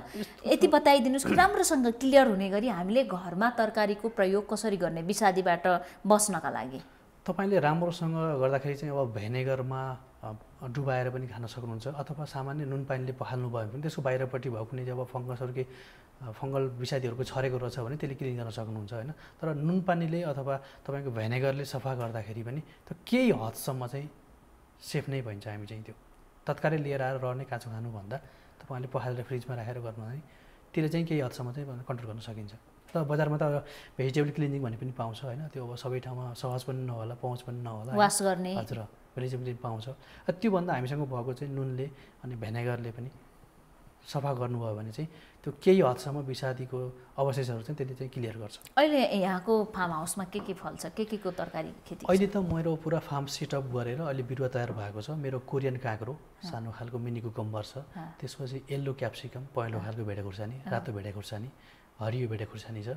यति बताइदिनुहोस् कि राम्रोसँग क्लियर हुने गरी हामीले घरमा तरकारीको प्रयोग कसरी गर्ने विषादीबाट बस्नका लागि। तपाईँले राम्रोसँग गर्दाखेरि चाहिँ अब भेनेगरमा डुबाएर पनि खान सक्नुहुन्छ, अथवा सामान्य नुन पानीले पखाल्नु भयो भने त्यसको बाहिरपट्टि भएको कुनै जब फङ्गसहरू केही फङ्गल विषादीहरूको छरेको रहेछ भने त्यसले क्लिन गर्न सक्नुहुन्छ होइन। तर नुन पानीले अथवा तपाईँको भेनेगरले सफा गर्दाखेरि पनि त्यो केही हदसम्म चाहिँ सेफ नै भइन्छ। हामी चाहिँ त्यो तत्कालै लिएर आएर रहने काँचो खानुभन्दा तपाईँले पखालेर फ्रिजमा राखेर गर्नु भने त्यसले चाहिँ केही हदसम्म चाहिँ कन्ट्रोल गर्न सकिन्छ। तर बजारमा त भेजिटेबल क्लिनिङ भन्ने पनि पाउँछ होइन, त्यो अब सबै ठाउँमा सहज पनि नहोला, पहुँच पनि नहोला, वास गर्ने हजुर भेजिटेबल पाउँछ। त्योभन्दा हामीसँग भएको चाहिँ नुनले अनि भेनेगरले पनि सफा गर्नुभयो भने चाहिँ त्यो केही हदसम्म विषादीको अवशेषहरू चाहिँ त्यसले चाहिँ क्लियर गर्छ। अहिले यहाँको फार्म हाउसमा के फल्छ, के को तरकारी खेती? अहिले त मेरो पुरा फार्म सेटअप गरेर अहिले बिरुवा तयार भएको छ। मेरो कोरियन काँक्रो सानो खालको मिनी कुकम्बर छ, त्यसपछि येल्लो क्याप्सिकम, पहेँलो खालको भेडे खुर्सानी, रातो भेडे खुर्सानी, हरियो भेडे खुर्सानी छ,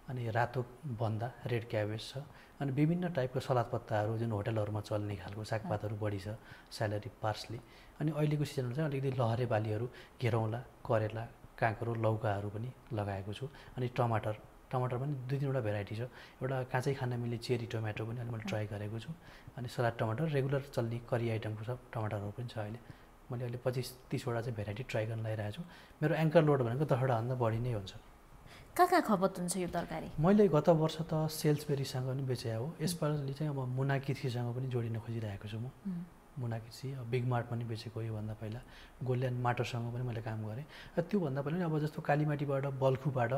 अनि रातो बन्दा रेड क्याबेज छ, अनि विभिन्न टाइपको सलाद पत्ताहरू जुन होटलहरूमा चल्ने खालको सागपातहरू बढी छ, स्यालेरी, पार्सली। अनि अहिलेको सिजनमा चाहिँ अलिकति लहरे बालीहरू, घेरौँला, करेला, काँक्रो, लौकाहरू पनि लगाएको छु। अनि टमाटर पनि 2-3वटा भेराइटी छ। एउटा काँचै खान मिल्ने चेरी टोमेटो पनि अहिले मैले ट्राई गरेको छु। अनि सलाद टमाटर, रेगुलर चल्ने करी आइटमको सब टमाटरहरू पनि छ। अहिले मैले अहिले 25-30वटा चाहिँ भेराइटी ट्राई गर्न लगाइरहेको छु। मेरो एङ्कर लोड भनेको 10वटाभन्दा बढी नै हुन्छ। कहाँ खपत हुन्छ यो तरकारी? मैले गत वर्ष त सेल्सबेरीसँग पनि बेचे हो, यसपालि चाहिँ अब मुना कृषिसँग पनि जोडिन खोजिरहेको छु म। मुना कृषि बिग मार्ट पनि बेचेको, योभन्दा पहिला गोल्यान माटोसँग पनि मैले काम गरेँ। र त्योभन्दा पहिला अब जस्तो कालीमाटीबाट बल्खुबाट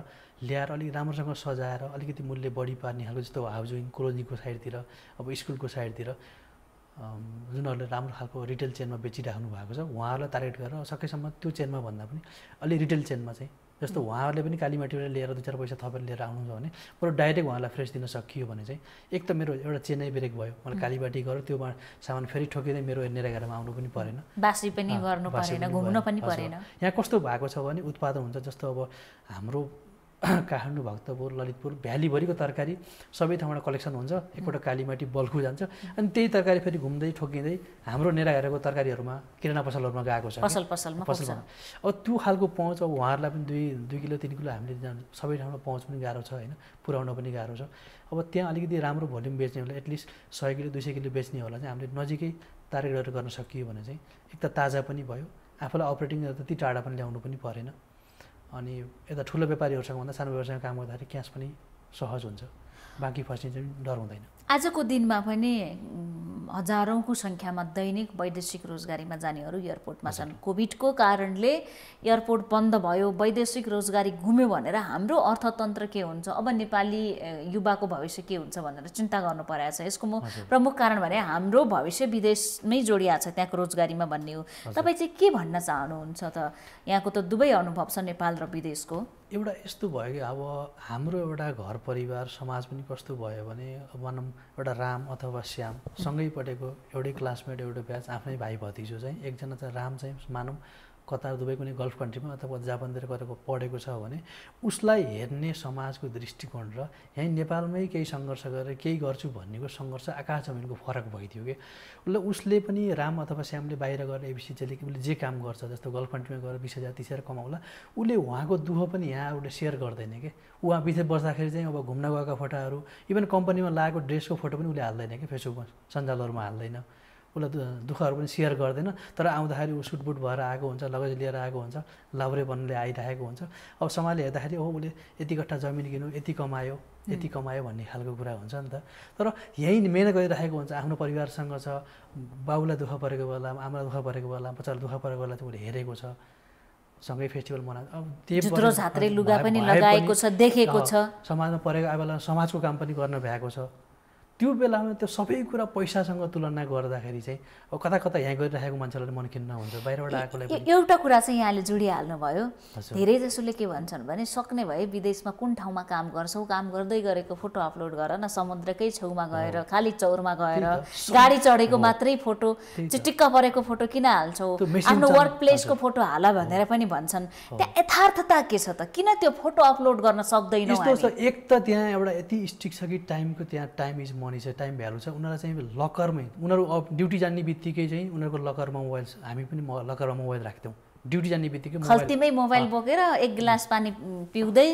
ल्याएर अलिक राम्रोसँग सजाएर अलिकति मूल्य बढी पार्ने खालको, जस्तो हाउजिङ कोलोनीको साइडतिर, अब स्कुलको साइडतिर जुनहरूले राम्रो खालको रिटेल चेनमा बेचिराख्नु भएको छ उहाँहरूलाई टार्गेट गरेर सकेसम्म त्यो चेनमा भन्दा पनि अलि रिटेल चेनमा चाहिँ, जस्तो उहाँहरूले पनि कालीमाटीबाट लिएर 2-4 पैसा थपेर लिएर आउनुहुन्छ भने बरु डाइरेक्ट उहाँलाई फ्रेस दिन सकियो भने चाहिँ एक त मेरो एउटा चेनै ब्रेक भयो। मलाई कालीमाटी गएर त्योमा सामान फेरि ठोकिँदै मेरो नेराघाटामा आउनु पनि परेन, बासी पनि गर्नु परेन, घुम्न पनि परेन। यहाँ कस्तो भएको छ भने उत्पादन हुन्छ, जस्तो अब हाम्रो काठमाडौँ, भक्तपुर, ललितपुर, भ्यालीभरिको तरकारी सबै ठाउँबाट कलेक्सन हुन्छ, एकपल्ट कालीमाटी बल्खु जान्छ, अनि त्यही तरकारी फेरि घुम्दै ठोकिँदै हाम्रो नेराहरूको तरकारीहरूमा किराना पसलहरूमा गएको छ, पसलमा। अब त्यो खालको पहुँच अब उहाँहरूलाई पनि 2 किलो 3 किलो हामीले सबै ठाउँमा पहुँच पनि गाह्रो छ होइन, पुर्याउन पनि गाह्रो छ। अब त्यहाँ अलिकति राम्रो भोल्युम बेच्नेहरूलाई एटलिस्ट 100 किलो 200 किलो बेच्नेहरूलाई चाहिँ हामीले नजिकै टार्गेट गर्न सकियो भने चाहिँ एक त ताजा पनि भयो, आफूलाई अपरेटिङ त्यति टाढा पनि ल्याउनु पनि परेन, अनि यता ठुलो व्यापारीहरूसँग भन्दा सानो व्यवसायमा काम गर्दाखेरि क्यास पनि सहज हुन्छ, बाँकी फस्ने चाहिँ डर हुँदैन। आजको दिनमा पनि हजारौँको सङ्ख्यामा दैनिक वैदेशिक रोजगारीमा जानेहरू एयरपोर्टमा छन्। कोभिडको कारणले एयरपोर्ट बन्द भयो, वैदेशिक रोजगारी घुम्यो भनेर हाम्रो अर्थतन्त्र के हुन्छ, अब नेपाली युवाको भविष्य के हुन्छ भनेर चिन्ता गर्नु परेको छ। यसको प्रमुख कारण भने हाम्रो भविष्य विदेशमै जोडिएको छ त्यहाँको रोजगारीमा भन्ने हो। तपाईँ चाहिँ के भन्न चाहनुहुन्छ त? यहाँको त दुवै अनुभव छ, नेपाल र विदेशको। एउटा यस्तो भयो कि अब हाम्रो एउटा घर परिवार समाज पनि कस्तो भयो भने भनौँ एउटा राम अथवा श्याम सँगै पढेको, एउटै क्लासमेट, एउटै ब्याच, आफ्नै भाइ भतिजो चाहिँ एकजना चाहिँ राम चाहिँ मानौँ कतार दुबई कुनै गल्फ कन्ट्रीमा अथवा जापानतिर गएर पढेको छ भने उसलाई हेर्ने समाजको दृष्टिकोण र यहीँ नेपालमै केही सङ्घर्ष गरेर केही गर्छु भन्नेको सङ्घर्ष आकाश जमिनको फरक भइदियो कि उसले पनि राम अथवा श्यामले बाहिर गएर एबिसी चाहिँ उसले जे काम गर्छ जस्तो गल्फ कन्ट्रीमा गएर 20,000 30,000 कमाउला, उसले उहाँको दुःख पनि यहाँ उसले सेयर गर्दैन कि। उहाँ विदेश बस्दाखेरि चाहिँ अब घुम्न गएका फोटोहरू, इभन कम्पनीमा लगाएको ड्रेसको फोटो पनि उसले हाल्दैन कि फेसबुकमा सञ्जालहरूमा हाल्दैन, उसलाई दुःखहरू पनि सेयर गर्दैन। तर आउँदाखेरि ऊ सुटबुट भएर आएको हुन्छ, लगेज लिएर आएको हुन्छ, लाभ्रे बन्नले आइरहेको हुन्छ। अब समाजले हेर्दाखेरि उसले यति कट्ठा जमिन किन्यो, यति कमायो भन्ने खालको कुरा हुन्छ नि त। तर यहीँ मिहिनेत गरिरहेको हुन्छ, आफ्नो परिवारसँग छ, बाबुलाई दुःख परेको बेला, आमालाई दुःख परेको बेला, बच्चालाई दुःख परेको बेला चाहिँ उसले हेरेको छ, सँगै फेस्टिभल मनाएको, अब त्यो झात्रे लुगा पनि लगाएको छ, देखेको छ, समाजमा परेको बेला समाजको काम पनि गर्न भ्याएको छ। त्यो बेलामा त्यो सबै कुरा पैसासँग तुलना गर्दाखेरि चाहिँ अब कता कता यहाँ गरिरहेको मान्छेलाई मन खिन्न हुन्छ, बाहिरबाट आएकोलाई पनि। एउटा कुरा चाहिँ यहाँले जोडिहाल्नु भयो, धेरै जसोले के भन्छन् भने सक्ने भए विदेशमा कुन ठाउँमा काम गर्छौ, काम गर्दै गरेको फोटो अपलोड गर न, समुद्रकै छेउमा गएर खाली चौरमा गएर गाडी चढेको मात्रै फोटो, चिटिक्क परेको फोटो किन हाल्छौ, आफ्नो वर्क प्लेसको फोटो हाल भनेर पनि भन्छन्। त्यहाँ यथार्थता के छ त? किन त्यो फोटो अपलोड गर्न सक्दैनौँ? एक त त्यहाँ एउटा यति स्ट्रिक्ट छ कि टाइमको, त्यहाँ टाइम इज मनी छ, टाइम भ्यालु छ। उनीहरूलाई चाहिँ लकरमै, उनीहरू ड्युटी जाने बित्तिकै चाहिँ उनीहरूको लकरमा मोबाइल, हामी पनि लकरमा मोबाइल राख्थ्यौँ, ड्युटी जाने बित्तिकै खल्तीमै मोबाइल बोकेर एक गिलास पानी पिउँदै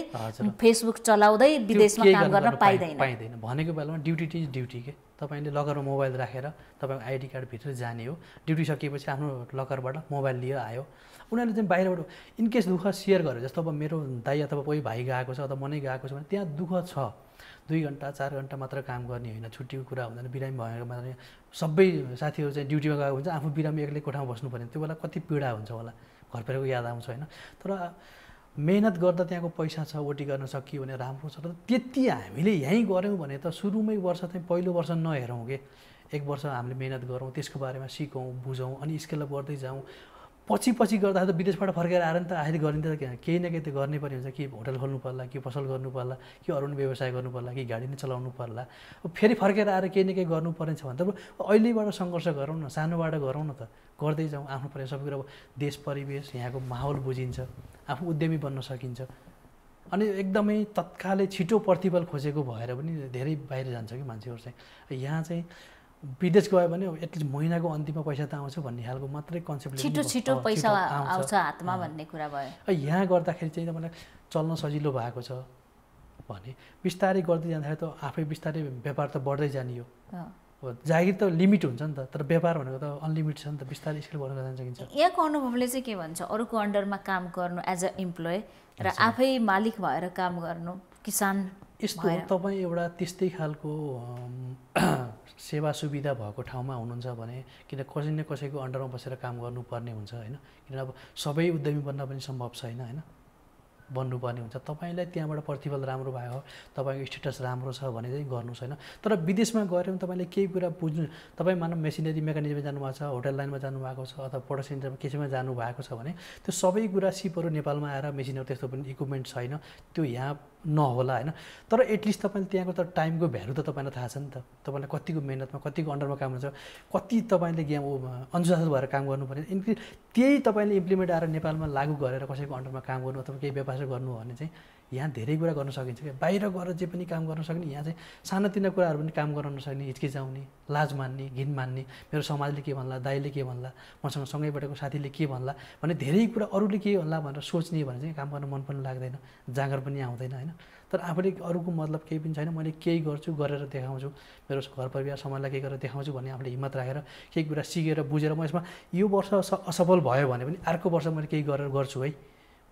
फेसबुक चलाउँदै विदेशमा काम गर्न पाइँदैन। भनेको बेलामा ड्युटी चाहिँ ड्युटी के, तपाईँले लकरमा मोबाइल राखेर तपाईँको आइडी कार्ड भित्र जाने हो, ड्युटी सकिएपछि आफ्नो लकरबाट मोबाइल लिएर आयो। उनीहरूले चाहिँ बाहिरबाट इनकेस दुःख सेयर गर्यो, जस्तो अब मेरो दाइ अथवा कोही भाइ गएको छ अथवा मनै गएको छ भने त्यहाँ दुःख छ, 2 घन्टा 4 घन्टा मात्र काम गर्ने होइन, छुट्टीको कुरा हुँदैन, बिरामी भएको मात्रै सबै साथीहरू चाहिँ ड्युटीमा गएको हुन्छ, आफू बिरामी एक्लै कोठामा बस्नु पर्ने, त्यो बेला कति पीडा हुन्छ होला, घर परेको याद आउँछ होइन। तर मेहनत गर्दा त्यहाँको पैसा छ, ओटी गर्न सकियो भने राम्रो छ। तर त्यति हामीले यहीँ गऱ्यौँ भने त सुरुमै वर्ष चाहिँ पहिलो वर्ष नहेरौँ कि, 1 वर्ष हामीले मेहनत गरौँ, त्यसको बारेमा सिकौँ, बुझौँ, अनि स्केलअप गर्दै जाउँ। पछि गर्दाखेरि त विदेशबाट फर्केर आएर नि त आखिर गर्ने त केही न केही त गर्नै पर्ने हुन्छ, कि होटल खोल्नु पर्ला, कि पसल गर्नु पर्ला, कि अरू व्यवसाय गर्नु पर्ला, कि गाडी नै चलाउनु पर्ला। फेरि फर्केर आएर केही न केही गर्नुपर्ने छ भने त अहिलेबाट सङ्घर्ष गरौँ न, सानोबाट गरौँ न त, गर्दै जाउँ। आफ्नो पर्ने सबै कुरा, देश परिवेश यहाँको माहौल बुझिन्छ, आफू उद्यमी बन्न सकिन्छ। अनि एकदमै तत्कालै छिटो प्रतिफल खोजेको भएर पनि धेरै बाहिर जान्छ कि मान्छेहरू चाहिँ। यहाँ चाहिँ विदेश गयो भने एटलिस्ट महिनाको अन्तिममा पैसा त आउँछ भन्ने खालको मात्रै कन्सेप्ट, छिटो पैसा आउँछ हातमा भन्ने कुरा भयो। यहाँ गर्दाखेरि चाहिँ तपाईँलाई चल्न सजिलो भएको छ भने बिस्तारै गर्दै जाँदाखेरि त आफै बिस्तारै व्यापार त बढ्दै जाने हो। जागिर त लिमिट हुन्छ नि त, तर व्यापार भनेको त अनलिमिट छ नि त, बिस्तारै स्केल गर्न जान सकिन्छ। यहाँको अनुभवले चाहिँ के भन्छ, अरूको अन्डरमा काम गर्नु एज अ इम्प्लोइ र आफै मालिक भएर काम गर्नु, किसान यस्तो तपाईँ एउटा त्यस्तै खालको सेवा सुविधा भएको ठाउँमा हुनुहुन्छ भने, किन कसै न कसैको अन्डरमा बसेर काम गर्नुपर्ने हुन्छ होइन, किन अब सबै उद्यमी बन्न पनि सम्भव छैन होइन, बन्नुपर्ने हुन्छ। तपाईँलाई त्यहाँबाट प्रतिफल राम्रो भयो, तपाईँको स्टेटस राम्रो छ भने चाहिँ गर्नुहोस् होइन। तर विदेशमा गएर पनि तपाईँले केही कुरा बुझ्नु, तपाईँ मानव मेसिनरी मेकानिजममा जानुभएको छ, होटल लाइनमा जानुभएको छ, अथवा प्रोडक्सन सेन्टरमा केसीमा जानुभएको छ भने त्यो सबै कुरा सिपहरू नेपालमा आएर मेसिनहरू त्यस्तो पनि इक्विपमेन्ट छैन, त्यो यहाँ नहोला होइन। तर एटलिस्ट तपाईँले त्यहाँको त टाइमको भ्यालु त तपाईँलाई थाहा छ नि त, तपाईँलाई कतिको मेहनतमा कतिको अन्डरमा काम हुन्छ, कति तपाईँले अनुशासित भएर काम गर्नुपर्ने, त्यही तपाईँले इम्प्लिमेन्ट आएर नेपालमा लागू गरेर कसैको अन्डरमा काम गर्नु अथवा केही व्यापार गर्नु भने चाहिँ यहाँ धेरै कुरा गर्न सकिन्छ क्या। बाहिर गएर जे पनि काम गर्न सक्ने, यहाँ चाहिँ सानोतिनो कुराहरू पनि काम गर्न नसक्ने, हिचकिचाउने, लाज मान्ने, घिन मान्ने, मेरो समाजले के भन्ला, दाइले के भन्ला, मसँग सँगै बढेको साथीले के भन्ला भने धेरै कुरा अरूले के भन्ला भनेर सोच्ने भने चाहिँ काम गर्न मन पनि लाग्दैन, जाँगर पनि आउँदैन होइन। तर आफूले अरूको मतलब केही पनि छैन, मैले केही गर्छु, गरेर देखाउँछु, मेरो घर परिवार समाजलाई केही गरेर देखाउँछु भन्ने आफूले हिम्मत राखेर केही कुरा सिकेर बुझेर म यसमा यो वर्ष असफल भयो भने पनि अर्को वर्ष मैले केही गरेर गर्छु है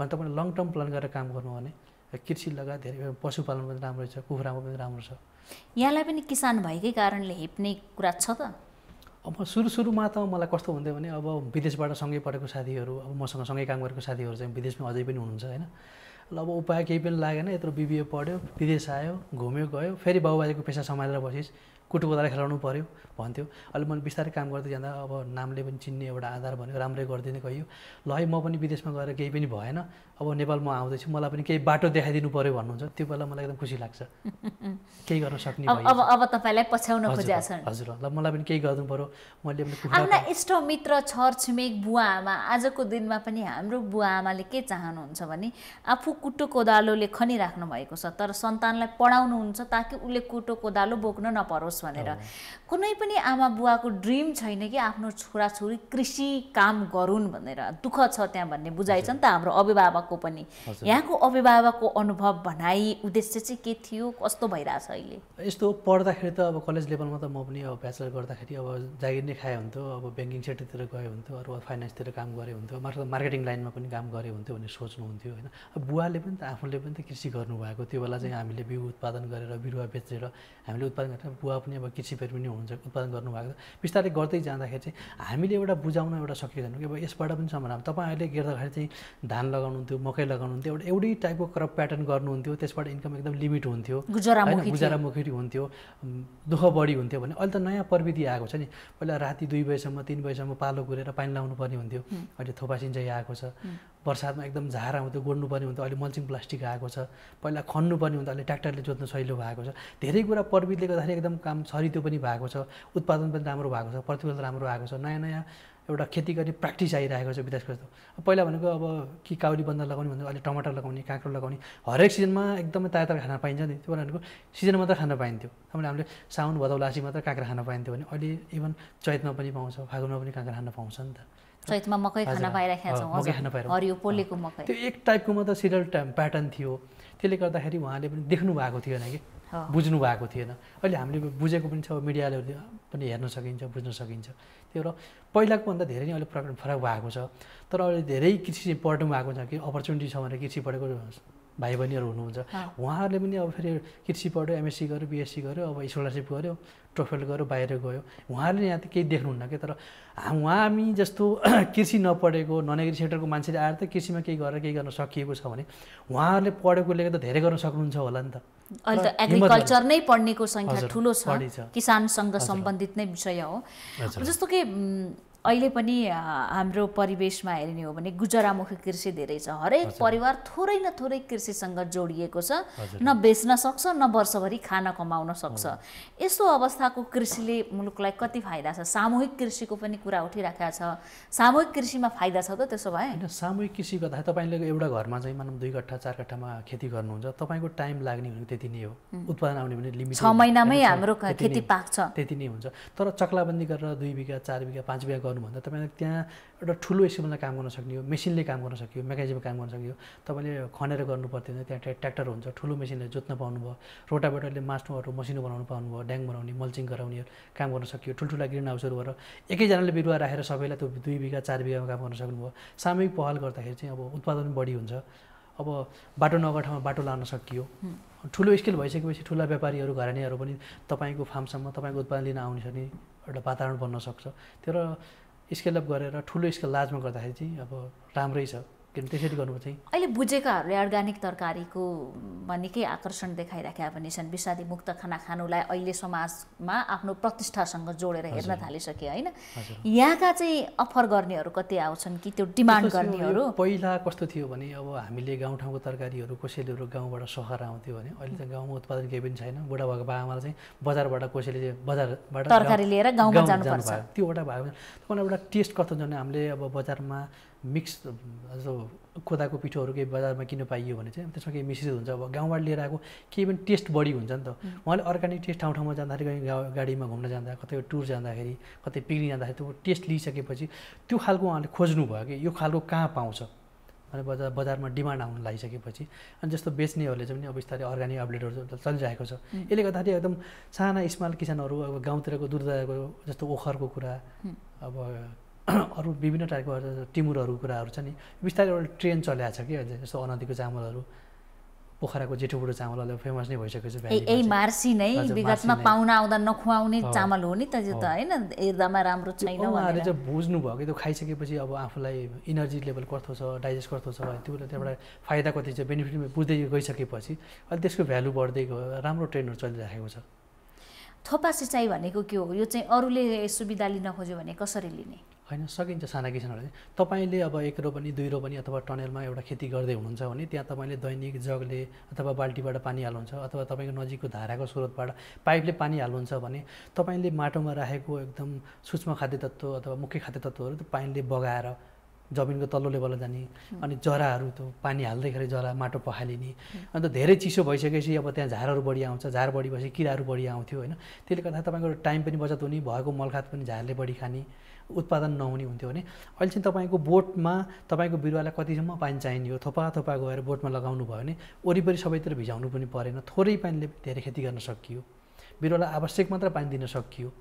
भने तपाईँले लङ टर्म प्लान गरेर काम गर्नु भने कृषि लगायत धेरै पशुपालन पनि राम्रो छ, कुखुरामा पनि राम्रो छ। यहाँलाई पनि किसान भएकै कारणले हेप्ने कुरा छ त? अब सुरुमा त मलाई कस्तो हुन्थ्यो भने अब विदेशबाट सँगै पढेको साथीहरू, अब मसँग सँगै काम गरेको साथीहरू चाहिँ विदेशमा अझै पनि हुनुहुन्छ होइन। ल अब उपाय केही पनि लागेन, यत्रो बिबिए पढ्यो, विदेश आयो, घुम्यो गयो, फेरि बाबुबाजेको पेसा सम्हालेर बसिस्, कुटु कोदाले खेलाउनु पऱ्यो भन्थ्यो। अहिले मैले बिस्तारै काम गर्दै जाँदा अब नामले पनि चिन्ने एउटा आधार भन्यो, राम्रै गरिदिने कहियो। ल है म पनि विदेशमा गएर केही पनि भएन, अब नेपालमा आउँदैछु, मलाई पनि केही बाटो देखाइदिनु पऱ्यो भन्नुहुन्छ, त्यो बेला मलाई एकदम खुसी लाग्छ, केही गर्न सक्ने भयो। अब तपाईँलाई पछ्याउन खोजेका छन्। हजुर, ल मलाई पनि केही गर्नु पऱ्यो। मैले आफ्ना इष्टमित्र, छरछिमेक, बुवा आमा, आजको दिनमा पनि हाम्रो बुवा आमाले के चाहनुहुन्छ भने आफू कुटो कोदालोले खनिराख्नु भएको छ, तर सन्तानलाई पढाउनुहुन्छ ताकि उसले कुटो कोदालो बोक्न नपरोस् भनेर। कुनै पनि आमा बुवाको ड्रिम छैन कि आफ्नो छोराछोरी कृषि काम गरून् भनेर। दुःख छ त्यहाँ भन्ने बुझाइ छ नि त हाम्रो अभिभावकको पनि। यहाँको अभिभावकको अनुभव, भनाइ, उद्देश्य चाहिँ के थियो, कस्तो भइरहेछ अहिले? यस्तो पढ्दाखेरि त अब कलेज लेभलमा त म पनि अब ब्याचलर गर्दाखेरि अब जागिर नै खाए हुन्थ्यो, अब ब्याङ्किङ सेक्टरतिर गयो हुन्थ्यो, अरू फाइनेन्सतिर काम गरे हुन्थ्यो, मार्केटिङ लाइनमा पनि काम गरे हुन्थ्यो भन्ने सोच्नुहुन्थ्यो होइन। अब बुवाले पनि त आफूले पनि त कृषि गर्नुभएको, त्यो बेला चाहिँ हामीले बिउ उत्पादन गरेर बिरुवा बेचेर हामीले उत्पादन गरेर बुवा पनि अब कृषिप्रेमी पनि हुनुहुन्छ, उत्पादन गर्नुभएको। बिस्तारै गर्दै जाँदाखेरि चाहिँ हामीले एउटा बुझाउन एउटा सकेको छैन कि अब यसबाट पनि समाधान। तपाईँ अहिले हेर्दाखेरि चाहिँ धान लगाउनुहुन्थ्यो, मकै लगाउनुहुन्थ्यो, एउटै टाइपको क्रप प्याटर्न गर्नुहुन्थ्यो, त्यसबाट इन्कम एकदम लिमिट हुन्थ्यो, गुजारामुखी हुन्थ्यो, दुःख बढी हुन्थ्यो भने अहिले त नयाँ प्रविधि आएको छ नि। पहिला राति 2 बजीसम्म 3 बजीसम्म पालो गुरेर पानी लाउनु पर्ने हुन्थ्यो, अहिले थोपा सिँचाइ आएको छ। बर्सातमा एकदम झार आउँथ्यो, गोड्नुपर्ने हुन्थ्यो, अहिले मल्चिङ प्लास्टिक आएको छ। पहिला खन्नुपर्ने हुन्थ्यो, अहिले ट्र्याक्टरले जोत्न सहिलो भएको छ। धेरै कुरा प्रविधिले गर्दाखेरि एकदम काम छरितो पनि भएको छ, उत्पादन पनि राम्रो भएको छ, प्रतिफल राम्रो आएको छ। नयाँ नयाँ एउटा खेती गर्ने प्र्याक्टिस आइरहेको छ विदेशको जस्तो। पहिला भनेको अब कि काउली बन्दा लगाउने भन्दा अहिले टमाटर लगाउने, काँक्रो लगाउने, हरेक सिजनमा एकदमै ताजा ताजा खान पाइन्छ नि। त्यो भनेको सिजन मात्र खान पाइन्थ्यो। तपाईँले हामीले साउन भदौ लासी मात्र काँक्रा खान पाइन्थ्यो भने अहिले इभन चैतमा पनि पाउँछ, फागुनमा पनि काँक्रा खान पाउँछ नि त। चैतमा मकै खान पाइरहेको छौँ, मकै खान पाइरहेको, हरियो पोलेको मकै। त्यो एक टाइपको मात्र सिरियल प्याटर्न थियो। त्यसले गर्दाखेरि उहाँले पनि देख्नु भएको थिएन कि बुझ्नु भएको थिएन। अहिले हामीले बुझेको पनि छ, मिडियाले पनि हेर्न सकिन्छ, बुझ्न सकिन्छ। त्यो र पहिलाको भन्दा धेरै नै अहिले फरक भएको छ। तर अहिले धेरै कृषि पढ्नु भएको छ कि अपर्च्युनिटी छ भनेर कृषि पढेको भाइ बहिनीहरू हुनुहुन्छ, उहाँहरूले पनि अब फेरि कृषि पढ्यो, एमएससी गर्यो, बिएससी गर्यो, अब स्कलरसिप गर्यो, टोफेल गर्यो, बाहिर गयो। उहाँहरूले यहाँ त केही देख्नुहुन्न कि। तर हामी जस्तो कृषि नपढेको नन एग्री सेक्टरको मान्छेले आएर त कृषिमा केही गरेर केही गर्न सकिएको छ भने उहाँहरूले पढेकोले गर्दा धेरै गर्न सक्नुहुन्छ होला नि त। अहिले त एग्रिकल्चर नै पढ्नेको सङ्ख्या ठुलो छ, किसानसँग सम्बन्धित नै विषय हो। जस्तो कि अहिले पनि हाम्रो परिवेशमा हेर्ने हो भने गुजरामुखी कृषि धेरै छ। हरेक परिवार थोरै न थोरै कृषिसँग जोडिएको छ, न बेच्न सक्छ न वर्षभरि खाना कमाउन सक्छ। यस्तो अवस्थाको कृषिले मुलुकलाई कति फाइदा छ? सामूहिक कृषिको पनि कुरा उठिराखेको छ। सामूहिक कृषिमा फाइदा छ त त्यसो भए? होइन, सामूहिक कृषि गर्दा तपाईँले एउटा घरमा चाहिँ मानौँ 2 कट्ठा 4 कट्ठामा खेती गर्नुहुन्छ, तपाईँको टाइम लाग्ने भनेको त्यति नै हो। उत्पादन आउने भने लिमिट 6 महिनामै हाम्रो खेती पाक्छ, त्यति नै हुन्छ। तर चक्लाबन्दी गरेर 2 बिघा 4 बिघा 5 बिघा गर्नुभन्दा तपाईँले त्यहाँ एउटा ठुलो स्केलमा काम गर्न सक्ने हो, मेसिनले काम गर्न सकियो, मेकानिजममा काम गर्न सकियो। तपाईँले खनेर गर्नु पर्दैन, त्यहाँ ट्र्याक्टर हुन्छ, ठुलो मेसिनले जोत्न पाउनुभयो, रोटाभेटरले मास्नुहरू मसिनो बनाउनु पाउनुभयो, ड्याङ बनाउने, मल्चिङ गराउने काम गर्न सकियो। ठुल्ठुला ग्रिन हाउसहरू भएर एकैजनाले बिरुवा राखेर सबैलाई त्यो 2 बिघा 4 बिघामा काम गर्न सक्नुभयो। सामूहिक पहल गर्दाखेरि चाहिँ अब उत्पादन बढी हुन्छ। अब बाटो नगएको ठाउँमा बाटो लान सकियो। ठुलो स्केल भइसकेपछि ठुला व्यापारीहरू, घरानीहरू पनि तपाईँको फार्मसम्म तपाईँको उत्पादन लिन आउने सक्ने एउटा वातावरण बन्न सक्छ। त्यो र स्केल अप गरेर ठुलो स्केल लाजमा गर्दाखेरि चाहिँ अब राम्रै छ। किन त्यसरी गर्नु चाहिँ अहिले बुझेकाहरूले अर्ग्यानिक तरकारीको निकै आकर्षण देखाइराखेका पनि छन्। विषादी मुक्त खाना खानुलाई अहिले समाजमा आफ्नो प्रतिष्ठासँग जोडेर हेर्न थालिसके होइन। यहाँका चाहिँ अफर गर्नेहरू कति आउँछन् कि त्यो डिमान्ड गर्नेहरू? पहिला कस्तो थियो भने अब हामीले गाउँठाउँको तरकारीहरू कोसेलीहरू गाउँबाट सहर आउँथ्यो भने अहिले त गाउँमा उत्पादन केही पनि छैन। बुढा भएको बाबाआमालाई चाहिँ बजारबाट कोसेली बजारबाट तरकारी लिएर गाउँमा जानुपर्छ। त्यो एउटा भयो। तपाईँलाई एउटा टेस्ट कस्तो जाने हामीले अब बजारमा मिक्स जस्तो कोदाको पिठोहरू केही बजारमा किन्न पाइयो भने चाहिँ त्यसमा केही मिश्रित हुन्छ। अब गाउँबाट लिएर आएको केही पनि टेस्ट बढी हुन्छ नि त। उहाँले अर्ग्यानिक टेस्ट ठाउँ जाँदाखेरि गाडीमा घुम्न जाँदा कतै टुर जाँदाखेरि कतै पिकनिक जाँदाखेरि त्यो टेस्ट लिइसकेपछि त्यो खालको उहाँले खोज्नु भयो कि यो खालको कहाँ पाउँछ अनि बजारमा डिमान्ड आउन लागिसकेपछि अनि जस्तो बेच्नेहरूले चाहिँ पनि अब बिस्तारै अर्ग्यानिक आउटलेटहरू चलिरहेको छ। यसले गर्दाखेरि एकदम साना स्मल किसानहरू अब गाउँतिरको दुधको जस्तो ओखरको कुरा अब अरू विभिन्न टाइपको टिमुरहरू कुराहरू छ नि बिस्तारै एउटा ट्रेन्ड चलिरहेको छ कि अझै जस्तो अनदीको चामलहरू पोखराको जेठो बुढो चामल अहिले फेमस नै भइसकेको छ। यही मार्सी नै विगतमा पाहुना आउँदा नखुवाउने चामल हो नि त यो त होइन हेर्दामा राम्रो छैन उहाँहरूले चाहिँ बुझ्नु भयो कि त्यो खाइसकेपछि अब आफूलाई इनर्जी लेभल कस्तो छ डाइजेस्ट कस्तो छ त्यो त्यहाँबाट फाइदा कति छ बेनिफिट बुझ्दै गइसकेपछि अहिले त्यसको भ्यालु बढ्दै गयो राम्रो ट्रेन्डहरू चलिरहेको छ। थोपा सिँचाइ भनेको के हो यो चाहिँ अरूले सुविधा लिन खोज्यो भने कसरी लिने होइन सकिन्छ। साना किसानहरूले तपाईँले अब 1 रोपनी 2 रोपनी अथवा टनेलमा एउटा खेती गर्दै हुनुहुन्छ भने त्यहाँ तपाईँले दैनिक जगले अथवा बाल्टीबाट पानी हाल्नुहुन्छ अथवा तपाईँको नजिकको धाराको स्रोतबाट पाइपले पानी हाल्नुहुन्छ भने तपाईँले माटोमा राखेको एकदम सूक्ष्म खाद्य तत्त्व अथवा मुख्य खाद्य तत्त्वहरू त्यो पानीले बगाएर जमिनको तल्लो लेभलमा जाने अनि जराहरू त्यो पानी हाल्दैखेरि जरा माटो पखालिने अन्त धेरै चिसो भइसकेपछि अब त्यहाँ झारहरू बढी आउँछ। झार बढी भएपछि किराहरू बढी आउँथ्यो होइन त्यसले गर्दा तपाईँको टाइम पनि बचत हुने भएको मलखात पनि झारले बढी खाने उत्पादन नहुने हुन्थ्यो भने अहिले चाहिँ तपाईँको बोटमा तपाईँको बिरुवालाई कतिसम्म पानी चाहिने हो थोपा थोपा गएर बोटमा लगाउनु भयो भने वरिपरि सबैतिर भिजाउनु पनि परेन। थोरै पानीले धेरै खेती गर्न सकियो बिरुवालाई आवश्यक मात्र पानी दिन सकियो।